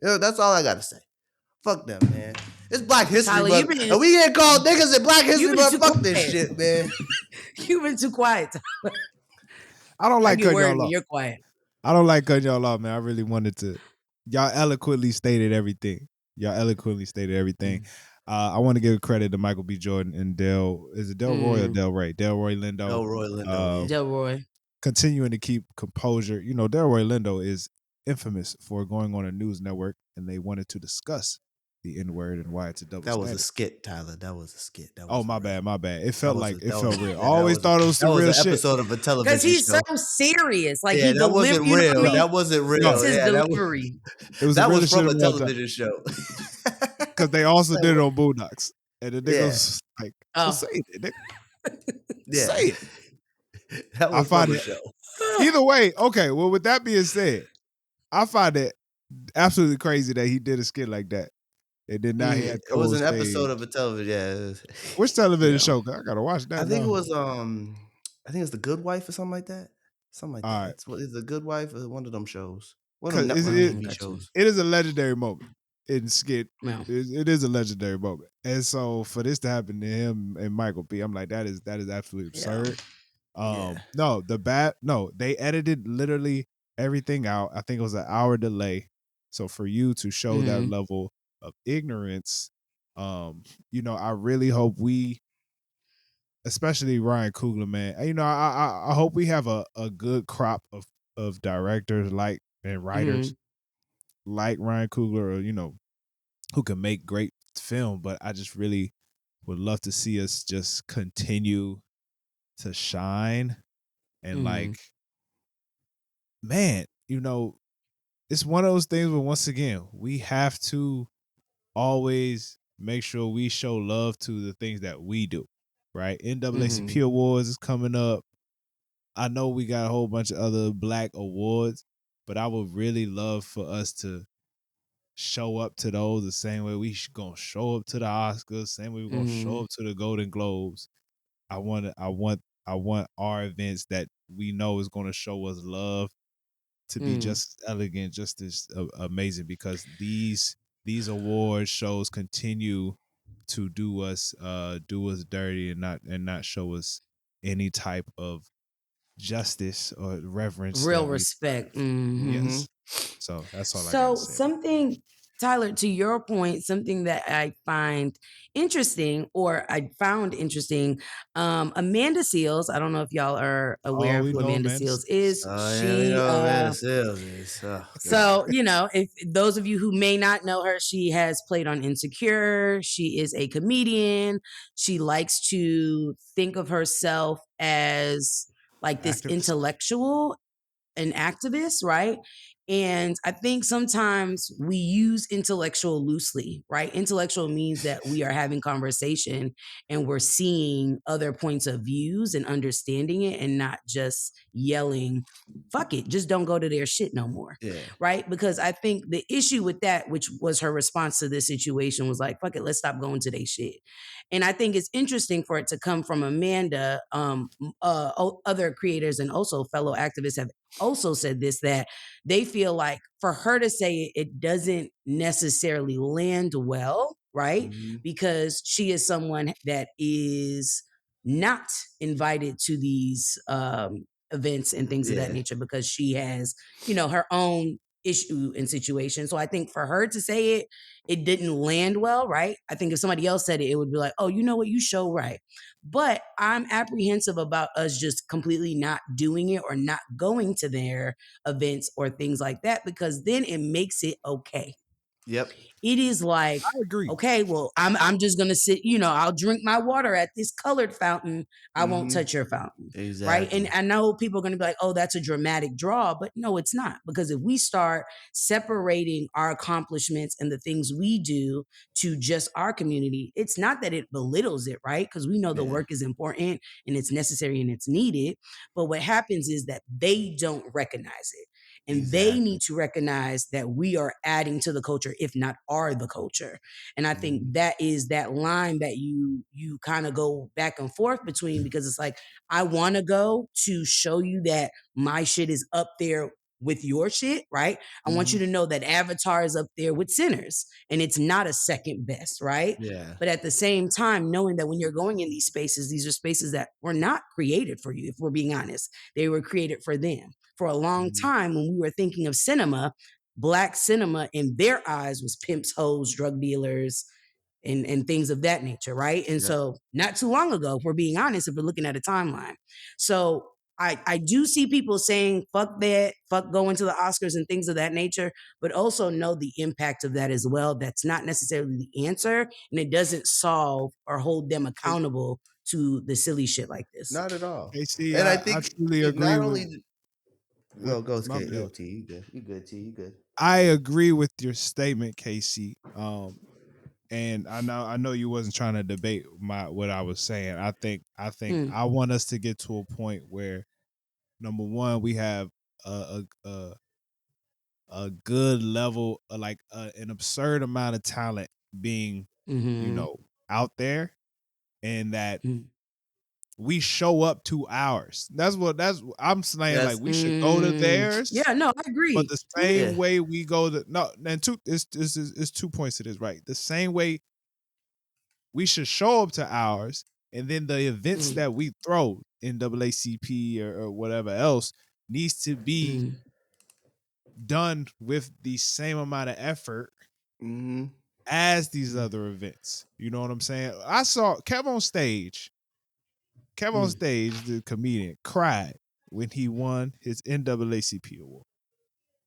You know, that's all I got to say. Fuck them, man. It's Black History Tyler, Month, and we get called niggas at Black you've History been Month. too Fuck this quiet. shit, man. You've been too quiet. I don't I like get cutting worried y'all when off. you're quiet. I don't like cutting y'all off, man. I really wanted to. Y'all eloquently stated everything. I want to give credit to Michael B. Jordan and Del. Is it Delroy or Delray? Delroy Lindo. Delroy Lindo. Yeah. Delroy. Continuing to keep composure. You know, Delroy Lindo is infamous for going on a news network, and they wanted to discuss the N-word and why it's a double That was a standard. skit, Tyler. That was a skit. That Oh, was my bad. It felt like it felt real. I that always thought it was that some was real an shit. episode of a Because television he's show. so serious. Like Yeah, he that wasn't you know real. what I mean? That wasn't real. It's his Yeah, delivery. It was the that was realest from shit a of all time. television show. Because they also did it on Boondocks. And the nigga Yeah. was like, Oh. so say it, nigga. Yeah. Say it. That I was find from a it. show. Either way, okay, well, with that being said, I find it absolutely crazy that he did a skit like that. And then now he had It was an co-stage. episode of a television. Yeah. Which television Yeah. show? I gotta watch that. I think now. it was I think it's The Good Wife or something like that. Something like All that. right. It's what is The Good Wife or one of them shows. One of them 'Cause network it- TV Gotcha. shows. It is a legendary moment in skit. No. It is a legendary moment. And so for this to happen to him and Michael B, I'm like, that is absolutely absurd. Yeah. No, they edited literally everything out. I think it was an hour delay. So for you to show that level of ignorance, you know, I really hope we, especially Ryan Coogler, man, you know, I hope we have a good crop of directors like and writers like Ryan Coogler, or you know, who can make great film. But I just really would love to see us just continue to shine and like, man, you know, it's one of those things where once again we have to always make sure we show love to the things that we do. Right? NAACP Awards is coming up. I know we got a whole bunch of other black awards, but I would really love for us to show up to those the same way we gonna show up to the Oscars, same way we're gonna show up to the Golden Globes. I want our events that we know is gonna show us love to be just elegant, just as amazing, because these award shows continue to do us dirty and not show us any type of justice or reverence Real that we respect. Yes. So that's all I So gotta say. something, Tyler, to your point, something that I find interesting, or I found interesting, Amanda Seals. I don't know if y'all are aware of we who know Amanda Amanda Seals Seales. is. Oh, yeah, we She know Amanda Seals is. Oh, God. so, you know, if those of you who may not know her, she has played on Insecure. She is a comedian. She likes to think of herself as like this Activist. intellectual, an activist, right? And I think sometimes we use intellectual loosely, right? Intellectual means that we are having conversation and we're seeing other points of views and understanding it, and not just yelling, fuck it, just don't go to their shit no more. Yeah. Right? Because I think the issue with that, which was her response to this situation, was like, fuck it, let's stop going to their shit. And I think it's interesting for it to come from Amanda. Other creators and also fellow activists have also said this, that they feel like for her to say it doesn't necessarily land well, right? Because she is someone that is not invited to these events and things of that nature, because she has, you know, her own issue and situation. So I think for her to say it, it didn't land well, right? I think if somebody else said it, it would be like, oh, you know what, you show right. But I'm apprehensive about us just completely not doing it or not going to their events or things like that, because then it makes it okay. Yep. It is like, I agree. okay, well, I'm just gonna sit, I'll drink my water at this colored fountain. I won't Mm-hmm. touch your fountain. Right. And Exactly. I know people are gonna be like, oh, that's a dramatic draw, but no, it's not. Because if we start separating our accomplishments and the things we do to just our community, it's not that it belittles it, right? Because we know the Yeah. work is important and it's necessary and it's needed. But what happens is that they don't recognize it. And they Exactly. need to recognize that we are adding to the culture, if not are the culture. And I think Mhm. that is that line that you kind of go back and forth between, because it's like, I want to go to show you that my shit is up there with your shit, right? I want you Mhm. to know that Avatar is up there with Sinners and it's not a second best, right? Yeah. But at the same time, knowing that when you're going in these spaces, these are spaces that were not created for you, if we're being honest. They were created for them. For a long Mhm. time, when we were thinking of cinema, Black cinema in their eyes was pimps, hoes, drug dealers, and things of that nature, right? And Yep. so, not too long ago, if we're being honest, if we're looking at a timeline. So, I do see people saying, fuck that, fuck going to the Oscars and things of that nature, but also know the impact of that as well. That's not necessarily the answer, and it doesn't solve or hold them It, accountable to the silly shit like this. not at all. KC, And I I think truly it agree not with only with go my skate. bad. Oh, T, you good. You good. T, you good. I agree with your statement, KC. And I know you wasn't trying to debate what I was saying. I think Mm, I want us to get to a point where number one, we have a good level, like an absurd amount of talent being, mm-hmm, out there, and that mm, we show up to ours. That's I'm saying, like, Yes. we should go to theirs, yeah, no, I but agree. the Yeah. Yeah. same way we go to no, and two is 2 points to this, right? The same way we should show up to ours, and then the events Mm, that we throw in NAACP or whatever else needs to be mm, done with the same amount of effort Mm-hmm. as these other events. You know what I'm saying? I saw Kev on stage. mm, The comedian, cried when he won his NAACP award.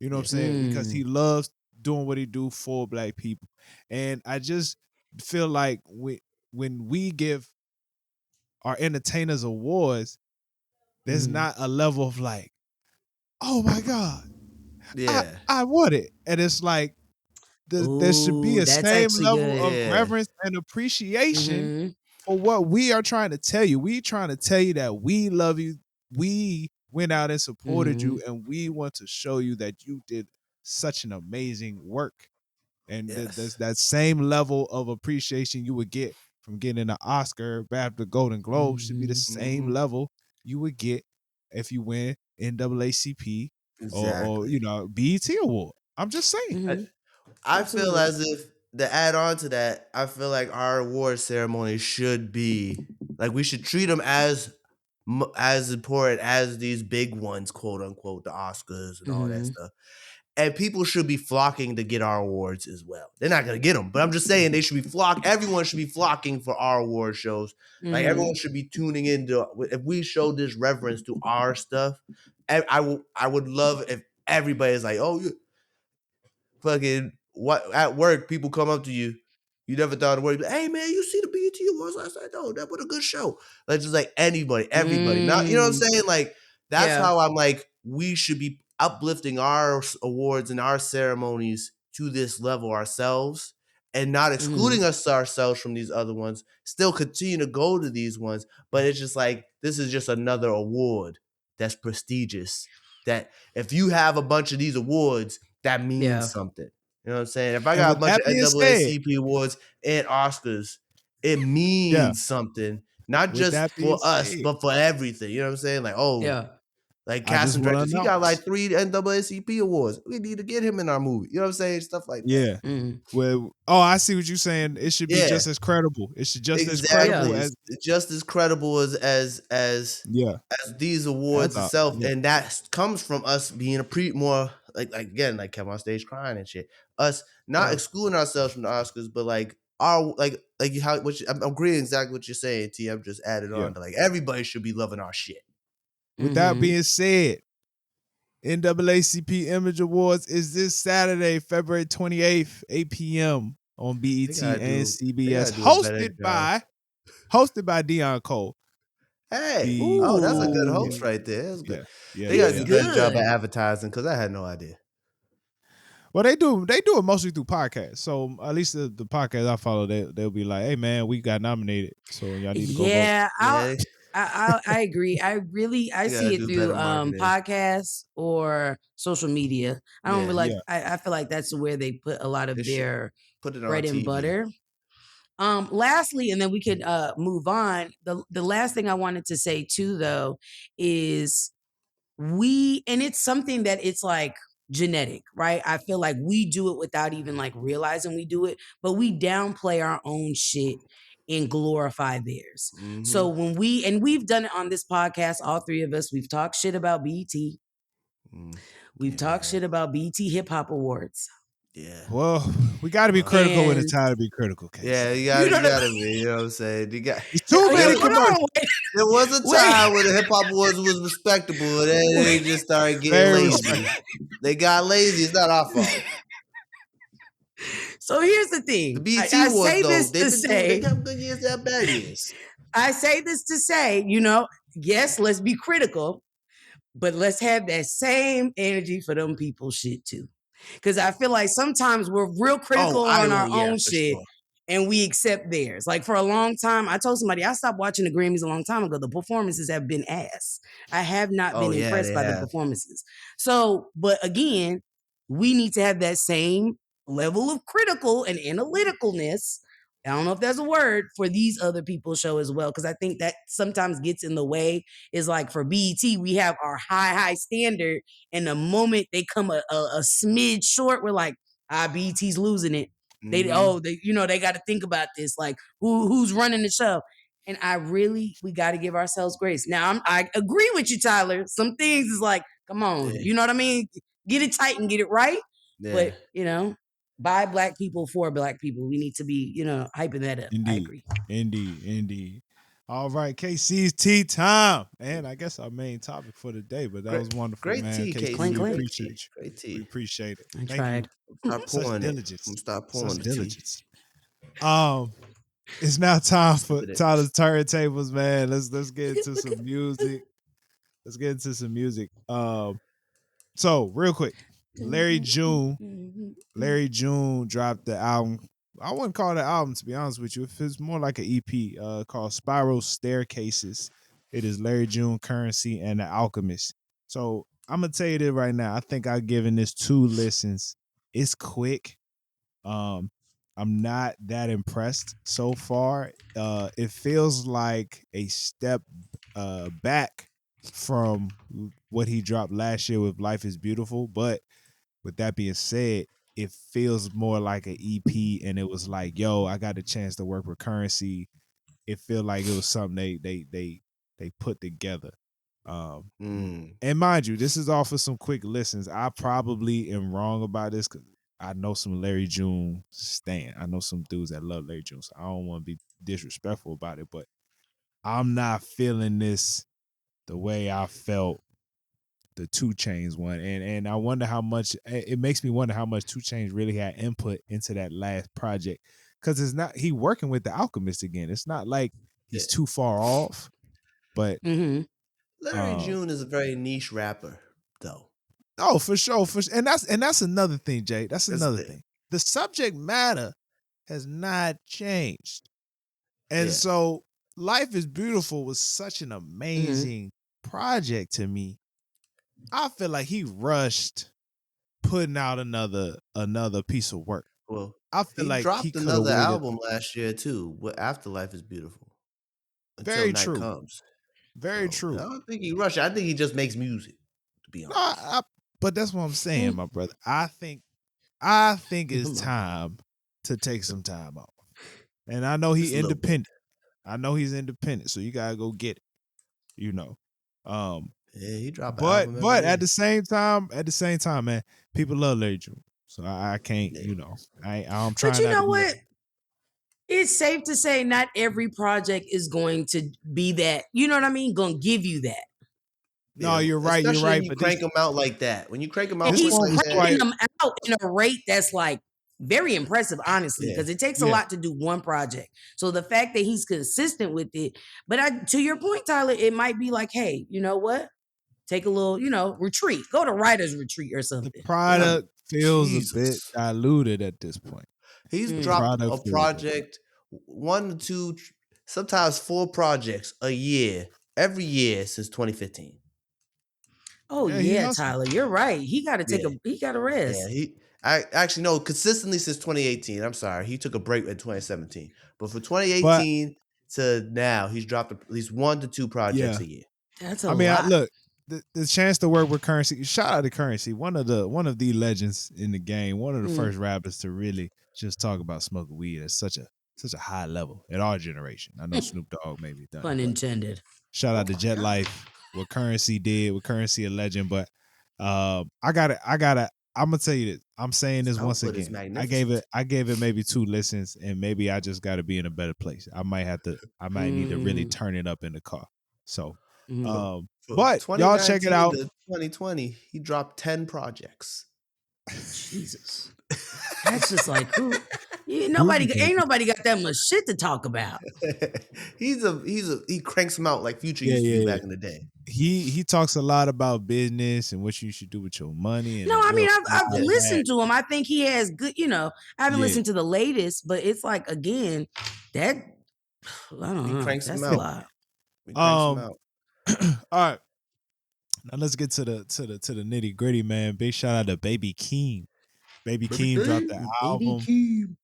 You know what I'm Yeah. saying? Because he mm, loves doing what he do for Black people. And I just feel like when we give our entertainers awards, there's mm. not a level of like, oh my God, I Yeah. I won it. And it's like there should be Ooh, a that's same actually level of good. Yeah. reverence and appreciation Mm-hmm, for what we are trying to tell you. We trying to tell you that we love you. We went out and supported mm-hmm, you, and we want to show you that you did such an amazing work. And there's Yes. that same level of appreciation you would get from getting an Oscar, BAFTA, Golden Globe should be the mm-hmm, same Mm-hmm. level you would get if you win NAACP or Exactly. BET award. I'm just saying. I, mm-hmm. I feel Absolutely. as if to add on to that, I feel like our award ceremony should be like we should treat them as important as these big ones, quote unquote, the Oscars and all that Mm-hmm, stuff. And people should be flocking to get our awards as well. They're not gonna get them, but I'm just saying they should be everyone should be flocking for our award shows. Like mm-hmm, everyone should be tuning in to if we show this reverence to our stuff. I would love if everybody's like, oh, you fucking what at work, people come up to you. You never thought of work. Hey man, you see the BET Awards last night? No, that was a good show. Like just like anybody, everybody. Not you know what I'm mm, saying? Like that's yeah. how I'm like we should be uplifting our awards and our ceremonies to this level ourselves and not Mm-hmm, excluding us ourselves from these other ones. Still continue to go to these ones, but it's just like this is just another award that's prestigious. That if you have a bunch of these awards, that means yeah. something. You know what I'm saying? If I And got with a bunch that of being said, NAACP awards and Oscars, it yeah, means something. Not with just that being for us, said, but for everything. You know what I'm saying? Like, oh, Yeah. like I just casting want to directors. He got announce. like 3 NAACP awards. We need to get him in our movie. You know what I'm saying? Stuff like that. Yeah. Mm, Well, oh, I see what you're saying. It should be Yeah, just as credible. It should just as yeah. credible exactly. as It's just as credible yeah. as these awards That's all. itself, Yeah. and that comes from us being a more like again like Kevin on stage crying and shit. Us not Yeah. excluding ourselves from the Oscars, but like our like how I'm agreeing exactly what you're saying. T. I'm just added Yeah. on to like everybody should be loving our shit. With that Mm-hmm. being said, NAACP Image Awards is this Saturday, February 28th, 8 p.m. on BET and CBS, do a better hosted by Deion Cole. Hey, oh, that's a good host right there. That's good. They gotta do a better job at advertising because I had no idea. Well, they do it mostly through podcasts. So at least the podcast I follow, they'll be like, "Hey man, we got nominated, so y'all need to go vote." Yeah, I agree. I see it through podcasts or social media. I don't like. I feel like that's where they put a lot of their bread and butter. Lastly, and then we could move on. The last thing I wanted to say too, though, is and it's something that it's like genetic, right? I feel like we do it without even like realizing we do it, but we downplay our own shit and glorify theirs. So when we've done it on this podcast, all three of us, we've talked shit about BET. We've talked shit about BET Hip Hop Awards. Yeah. Well, we got to be critical when it's time to be critical. Casey. Yeah, you gotta be. You know what I'm saying? It's too many commercials. There was a time when the Hip Hop Awards was respectable, and then they just started getting lazy. They got lazy. It's not our fault. So here's the thing. The BET Awards, though, they have good years, they have bad years. I say this to say, yes, let's be critical, but let's have that same energy for them people shit too. Because I feel like sometimes we're real critical on our own shit and we accept theirs. Like for a long time, I told somebody I stopped watching the Grammys a long time ago. The performances have been ass. I have not been impressed by the performances. So, but again, we need to have that same level of critical and analyticalness. I don't know if there's a word for these other people's show as well, because I think that sometimes gets in the way. Is like for BET, we have our high standard, and the moment they come a smidge short, we're like, BET's losing it. They got to think about this, like who's running the show. And we got to give ourselves grace. Now I agree with you, Tyler. Some things is like, come on, you know what I mean? Get it tight and get it right. Yeah. But by Black people for Black people. We need to be, hyping that up. Indeed. I agree. Indeed. All right, KC's tea time. And I guess our main topic for the day, but that was wonderful, great man. Tea, KC, we appreciate you. Great tea. We appreciate it. I tried. Such diligence. Stop pouring the diligence. It's now time for Tyler's turntables, man. Let's get into some music. So real quick, Larry June dropped the album. I wouldn't call it an album, to be honest with you. It's more like an EP called Spiral Staircases. It is Larry June, Currency, and The Alchemist. So I'm gonna tell you this right now. I think I've given this 2 listens. It's quick. I'm not that impressed so far. It feels like a step back from what he dropped last year with Life is Beautiful. But with that being said, it feels more like an EP, and it was like, yo, I got a chance to work with Currency. It felt like it was something they put together. And mind you, this is off of some quick listens. I probably am wrong about this because I know some Larry June stan. I know some dudes that love Larry June, so I don't want to be disrespectful about it, but I'm not feeling this the way I felt the 2 Chainz one. And I wonder how much, it makes me wonder how much 2 Chainz really had input into that last project. Because it's not, he working with The Alchemist again. It's not like he's too far off, but Larry June is a very niche rapper, though. Oh, for sure. And that's another thing, Jay. That's another thing. The subject matter has not changed. And so Life is Beautiful was such an amazing project to me. I feel like he rushed putting out another piece of work. Well, I feel he like dropped another album last year too, after Life is Beautiful. Very Until true. Night Comes. Very true. I don't think he rushed. I think he just makes music, to be honest. But that's what I'm saying, my brother. I think it's time to take some time off. And I know he's independent. He's independent, so you gotta go get it. He dropped. But at the same time, man, people love Larry June, so I can't. I'm trying. But you know what? It's safe to say not every project is going to be that. You know what I mean? Going to give you that. No, Yeah, you're right. You're especially right. when you But crank them out like that. When you crank them And out this quick he's one like was that, cranking quite. them out in a rate that's like very impressive, honestly, yeah. because it takes a Yeah. lot to do one project. So the fact that he's consistent with it, but to your point, Tyler, it might be like, hey, you know what? Take a little, retreat. Go to writer's retreat or The something. product feels a bit Jesus. diluted at this point. He's The Mm. dropped product a feels. project, 1 to 2, sometimes 4 projects a year, every year since 2015. Oh Yeah, he yeah, hustled. Tyler, you're right. He got to Yeah. he got to Yeah, rest. I actually no, consistently since 2018. I'm sorry. He took a break in 2017. But from But 2018 to now, he's dropped at least 1 to 2 projects yeah, a year. That's a I mean, lot. look, the chance to work with Currency. Shout out to Currency, one of the legends in the game, one of the first rappers to really just talk about smoking weed at such a high level in our generation. I know Snoop Dogg maybe done it, Pun but intended. shout out to Oh my Jet God. Life, what Currency did, what Currency a legend. But I gotta, I'm gonna tell you this. I'm saying this once Output is again. I gave magnificent. it maybe 2 listens, and maybe I just got to be in a better place. I might need to really Mm, turn it up in the car. So, mm. From but y'all check it 2019 out. to 2020, he dropped 10 projects. Jesus. That's just like who ain't Groovy baby. nobody got that much shit to talk about. He cranks them out like Future Yeah, used to yeah, do yeah. back in the day. He talks a lot about business and what you should do with your money and No, it's I real mean I've simple. Yes. listened to him. I think he has good, I haven't Yeah. listened to the latest, but it's like again, that I don't He know. cranks them That's a out. lot. He cranks them Um out. all right. Now let's get to the nitty gritty, man. Big shout out to Baby Keem. Baby Keem Baby Keem.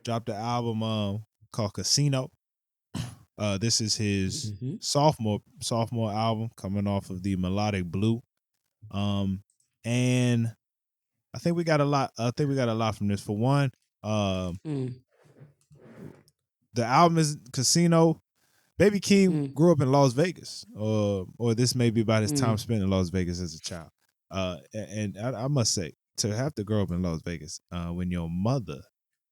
dropped the album called Casino. This is his Mhm. sophomore album coming off of the Melodic Blue. And I think we got a lot from this. For one, Mm, the album is Casino. Baby Keem mm, grew up in Las Vegas, or this may be about his time mm. spent in Las Vegas as a child. And I must say, to have to grow up in Las Vegas when your mother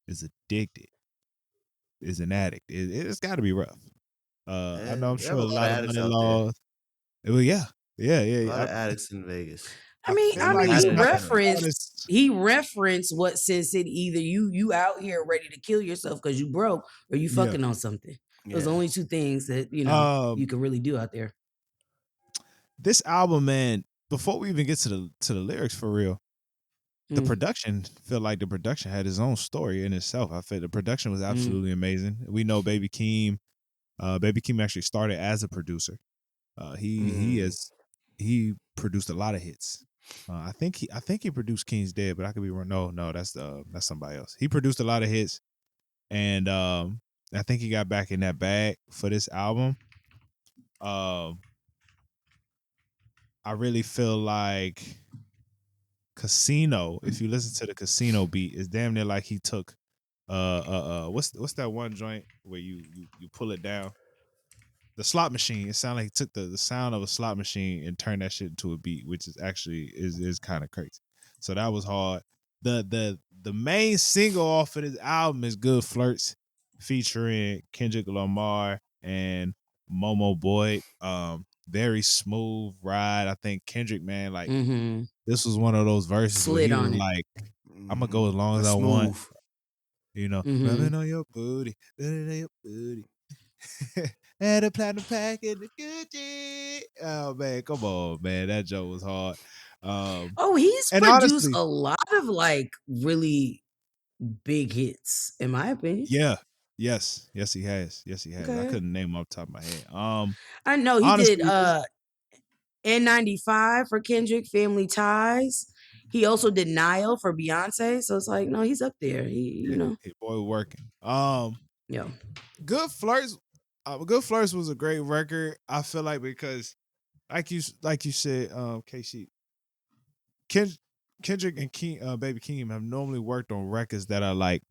is addicted, is an addict, it's got to be rough. I know I'm They have sure a a lot of lot of addicts money out there. laws. Well, yeah, yeah, A yeah. lot of addicts in Vegas. I feel I like mean, it's Addict he in not general. referenced honest. he referenced what Sin City either you out here ready to kill yourself because you broke or you Yeah. fucking on something. Those are Yeah. only two things that Um, you can really do out there. this album, man. Before we even get to the lyrics, for real, the Mm, production feel like the production had its own story in itself. I feel the production was mm, absolutely amazing. We know Baby Keem. Baby Keem actually started as a producer. Mm. He produced a lot of hits. I think he produced King's Dead, but I could be wrong. No, that's somebody else. He produced a lot of hits, and I think he got back in that bag for this album. Um, I really feel like Casino. If you listen to the Casino beat, is damn near like he took what's that one joint where you pull it down, the slot machine. It sounded like he took the sound of a slot machine and turned that shit into a beat, which is actually is kind of crazy. So that was hard. The main single off of this album is Good Flirts, featuring Kendrick Lamar and Momo Boyd. Very smooth ride. I think Kendrick, man, like mm-hmm. this was one of those verses where Slid he was on it. like, I'm gonna go as long as That's I want, smooth. Mm-hmm. rubbing on your booty, rubbing on your booty. And a platinum pack in the Gucci. Oh man, come on, man. That joke was hard. Oh, he's And produced honestly, a lot of like really big hits, in my opinion. yeah. Yes, he has. Yes, he has. I Okay. couldn't name him off the top of my head. I know he did Honestly, N95 for Kendrick, Family Ties. He also did Nile for Beyonce. So it's like, no, he's up there. hey, boy working. Yeah. Good Flirts. Good Flirts was a great record. I feel like because like you said, KC, Kendrick and Baby Keem have normally worked on records that are like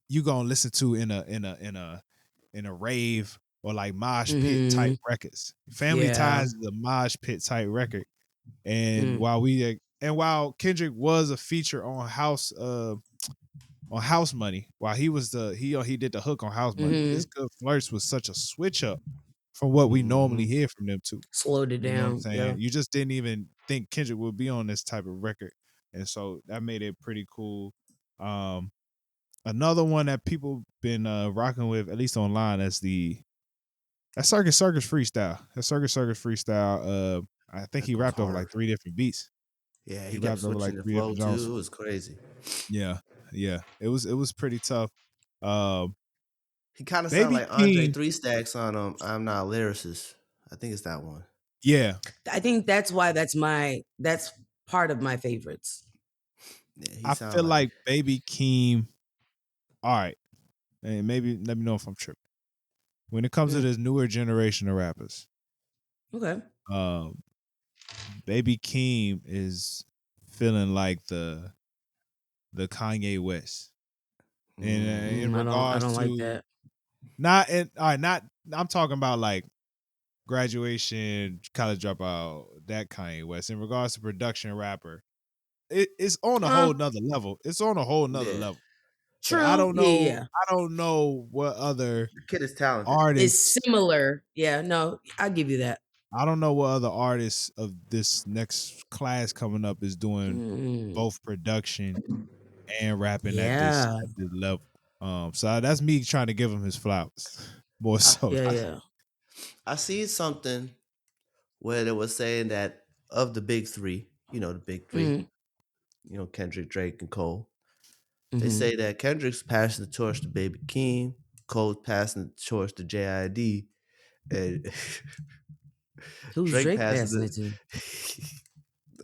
you gonna listen to in a rave or like mosh pit type Mm-hmm. records. Family Yeah. Ties is a mosh pit type record, and Mm. while Kendrick was a feature on House Money, while he was he did the hook on House Money, Mm-hmm. this Good Flirts was such a switch up from what we normally hear from them two. Slowed it You know what I'm down. saying? Yeah. You just didn't even think Kendrick would be on this type of record. And so that made it pretty cool. Another one that people been rocking with, at least online, that's Circus freestyle. That Circus freestyle. I think That he goes rapped over like hard. 3 different beats. Yeah, He he kept rapped over like switching the 3 flow different genres. too. It was crazy. Yeah. It was pretty tough. He kind of sounded Baby like Andre Keem. 3 Stacks on I'm Not a Lyricist. I think it's that one. Yeah. I think that's why that's part of my favorites. Yeah, he I sound feel like Baby Keem. All right. And maybe let me know if I'm tripping. When it comes to this newer generation of rappers, Okay. Baby Keem is feeling like the Kanye West. And in I regards don't like to that. I'm talking about like graduation, college dropout, that Kanye West. In regards to production rapper, it's on a whole nother level. It's on a whole nother level. But True. I don't know. Yeah. I don't know what other the kid is talented. artists. It's similar. Yeah. No, I'll give you that. I don't know what other artists of this next class coming up is doing both production and rapping at this level. So that's me trying to give him his flowers. More so. I see something where they was saying that of the big three, the big 3, Kendrick, Drake, and Cole. They say that Kendrick's passing the torch to Baby Keem, Cole's passing the torch to JID, and Who's Drake passing it to?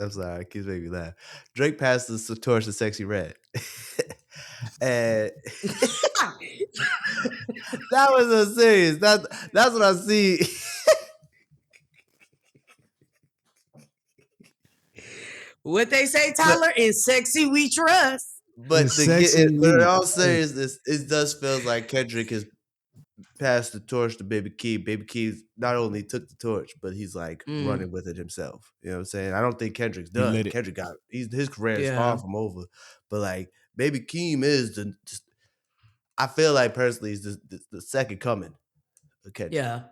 I'm sorry, it keeps making me laugh. Drake passes the torch to Sexy Red. And that was so serious. That's what I see. What they say, Tyler, is sexy we trust. But in all seriousness, it does feel like Kendrick has passed the torch to Baby Keem. Baby Keem not only took the torch, but he's like running with it himself. You know what I'm saying? I don't think Kendrick's done. Kendrick his career is far from over. But like Baby Keem is I feel like personally is the second coming of Kendrick. Yeah.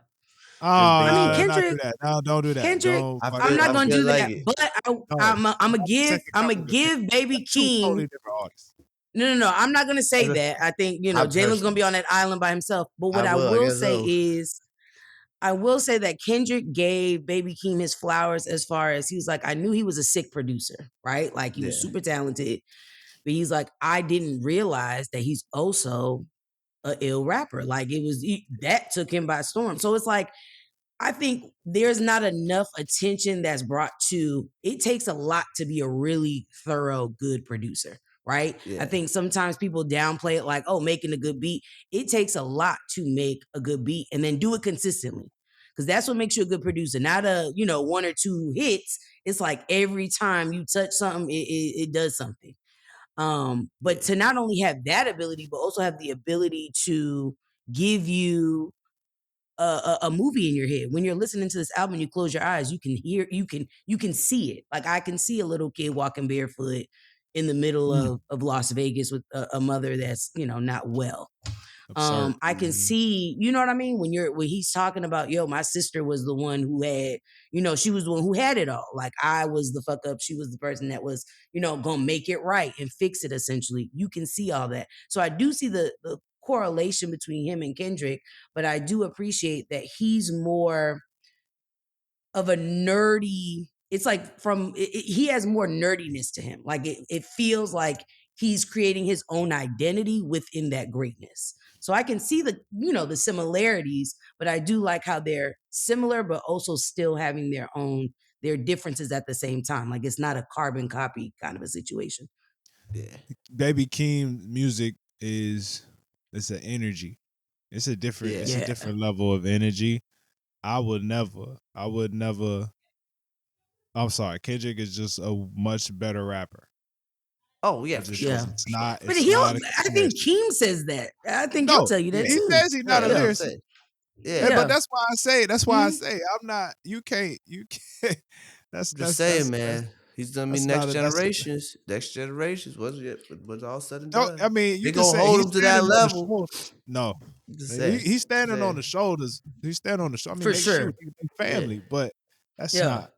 I mean, Kendrick. No, don't do that. Kendrick, I'm not gonna do like that. But I'm gonna give Baby Keem. Totally different artists. No. I'm not gonna say that. I think Jalen's gonna be on that island by himself. But what I will say is, I will say that Kendrick gave Baby Keem his flowers as far as he was like, I knew he was a sick producer, right? Like he was super talented, but he's like, I didn't realize that he's also a ill rapper. Like that took him by storm. So it's like, I think there's not enough attention that's brought to it. Takes a lot to be a really thorough, good producer, right? I think sometimes people downplay it like, oh, making a good beat. It takes a lot to make a good beat and then do it consistently. Because that's what makes you a good producer. Not a, 1 or 2 hits. It's like every time you touch something, it does something. But to not only have that ability, but also have the ability to give you a movie in your head. When you're listening to this album, you close your eyes, you can hear, you can see it. Like I can see a little kid walking barefoot in the middle of Las Vegas with a mother that's, not well. I can see, you know what I mean? When he's talking about, my sister was the one who had, she was the one who had it all. Like I was the fuck up. She was the person that was, gonna make it right and fix it essentially. You can see all that. So I do see the correlation between him and Kendrick, but I do appreciate that he's more of a nerdy. It's like he has more nerdiness to him. Like it feels like he's creating his own identity within that greatness. So I can see the similarities, but I do like how they're similar, but also still having their differences at the same time. Like it's not a carbon copy kind of a situation. Yeah. Baby Keem music it's an energy. It's a different level of energy. I would never. I'm sorry. Kendrick is just a much better rapper. Oh yeah, for sure. It's not. But I think Keem says that. I think he'll tell you that he too. says he's not a lyricist. Yeah, but that's why I say I'm not. You can't. That's saying, man. He's done me That's next not a- that's- generations. Next generations was all said and Don't, done. I mean, you They can gonna say hold he's him to standing that on the level. shoulders. No, Just he's standing on say. the shoulders. He's standing on the shoulders. I mean, For they sure. shoot, they family, but that's Yeah. not.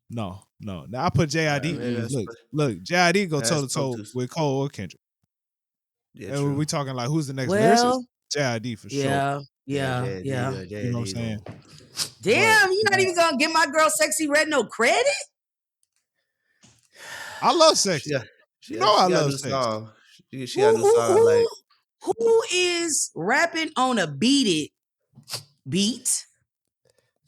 No. Now I put JID. Maybe that's Look, JID go that's toe to toe Protus. with Cole or Kendrick. Yeah, And true. we talking like who's the next lyricist? Well, JID for sure. yeah. You know what I'm saying? Damn, you're not even gonna give my girl Sexy Red no credit? I love Sexy. I love Sexy. Song. She got a new song I like. Who is rapping on a beat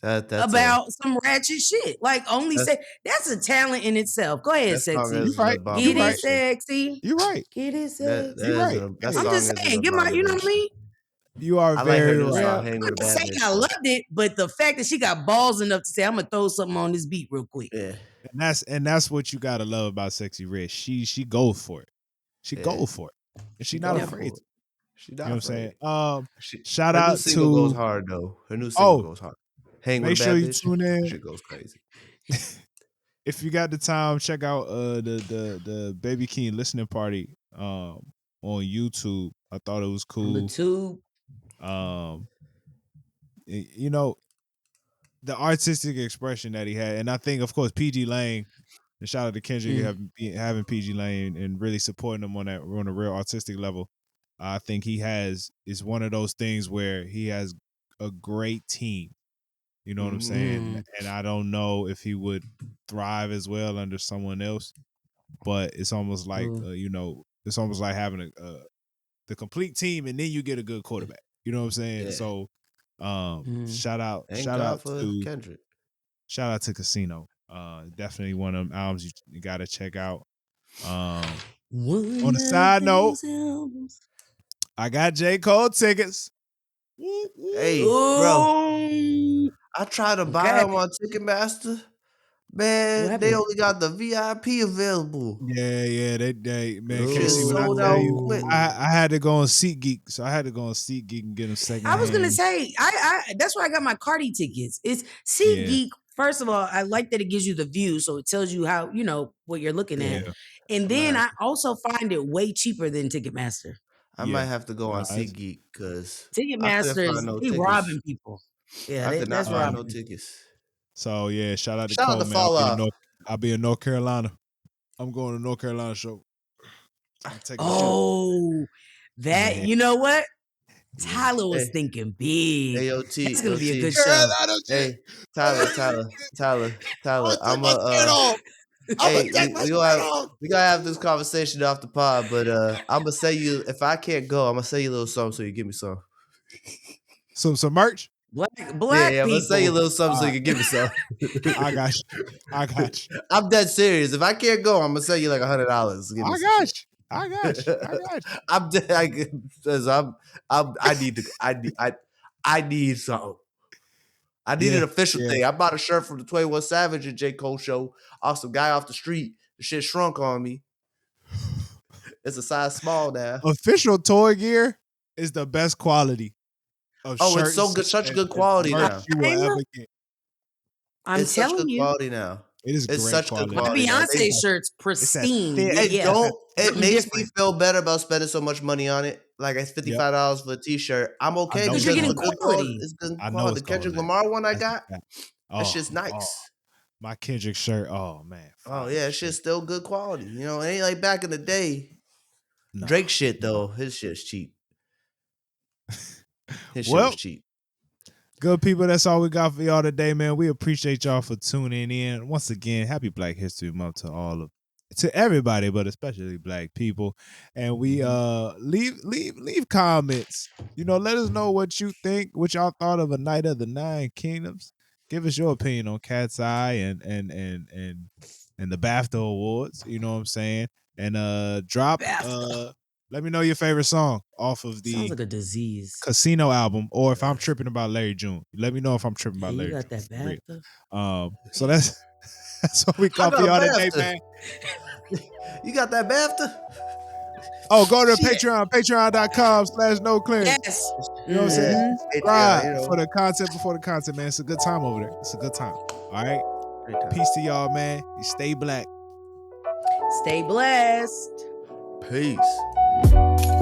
That's about some ratchet shit? Like only say that's a talent in itself. Go ahead, that song Sexy. is You right. an Get it abomination. sexy. You right. Get it That sexy. You right. that Hey. song I'm just is saying, an get my, you know what I abomination. mean? You are I like her very new right. song, Hang with I'm a not Bad saying Bitch. I loved it, but the fact that she got balls enough to say, I'm gonna throw something on this beat real quick. Yeah. And that's what you gotta love about Sexy Red. She goes for it. She goes for it. And she not goes afraid. for it. She You know not what I'm afraid. saying? Shout Her new out single to goes hard though. Her new single goes hard. Hang with make a sure Bad you Bitch. tune in. Shit goes crazy. If you got the time, check out the Baby Keem listening party on YouTube. I thought it was cool. YouTube. You know, the artistic expression that he had, and I think, of course, PG Lane. And shout out to Kendrick having PG Lane and really supporting him on a real artistic level. I think is one of those things where he has a great team. You know what I'm saying? And I don't know if he would thrive as well under someone else, but it's almost like it's almost like having the complete team, and then you get a good quarterback. You know what I'm saying? Yeah. So, shout out to Kendrick. Shout out to Casino. Definitely one of them albums you got to check out. On a side note, I got J. Cole tickets. Hey, bro. I tried to buy them on Ticketmaster. Man, they only got the VIP available. Yeah, they man. Shit sold I, out quick. I had to go on SeatGeek, so I had to go on SeatGeek and get them second. I was gonna say, I that's where I got my Cardi tickets. It's SeatGeek. First of all, I like that it gives you the view, so it tells you how what you're looking at. And then I also find it way cheaper than Ticketmaster. I might have to go on SeatGeek because Ticketmaster is robbing people. Yeah, I could not that's find robbing no tickets. So yeah, shout out to Cole, man. I'll be in North Carolina. I'm going to North Carolina show. That you know what? Tyler was thinking big. Hey, it's gonna be a good show. Hey, Tyler. I'm a. Hey, we gotta have this conversation off the pod, but I'm gonna say you if I can't go, I'm gonna say you a little something so you give me some. Some merch. Black yeah, people. I'm gonna say you a little something so you can give me some. I got you. I'm dead serious. If I can't go, I'm gonna sell you like $100. I got you. I'm dead because I need something. I need an official thing. I bought a shirt from the 21 Savage and J. Cole show off some guy off the street. The shit shrunk on me. It's a size small now. Official toy gear is the best quality of shirts. It's so good, such good quality now. You will ever get. It's telling such good you. quality now. It's great such quality. My Beyonce shirt's pristine. It makes me feel better about spending so much money on it. Like it's $55 for a t-shirt. I'm okay because you're getting quality. It's good quality. The Kendrick Lamar one I got, that shit's nice. My Kendrick shirt, oh man. Oh yeah, that shit's still good quality. You know, it ain't like back in the day. Drake shit though, his shit's cheap. His shit was cheap. Good people, that's all we got for y'all today, man. We appreciate y'all for tuning in. Once again, happy Black History Month to everybody, but especially Black people. And we leave comments. Let us know what you think, what y'all thought of A Night of the Nine Kingdoms. Give us your opinion on KATSEYE and the BAFTA awards. You know what I'm saying? And drop let me know your favorite song off of the Sounds like a disease Casino album, or if I'm tripping about Larry June. Let me know if I'm tripping about Larry June. You got that BAFTA? So that's what we got for y'all today, man. You got that BAFTA? Oh, go to patreon.com/noclearance. Yes. You know what I'm saying? Subscribe for the content before the content, man. It's a good time over there. It's a good time. All right. Peace to y'all, man. You stay black. Stay blessed. Peace.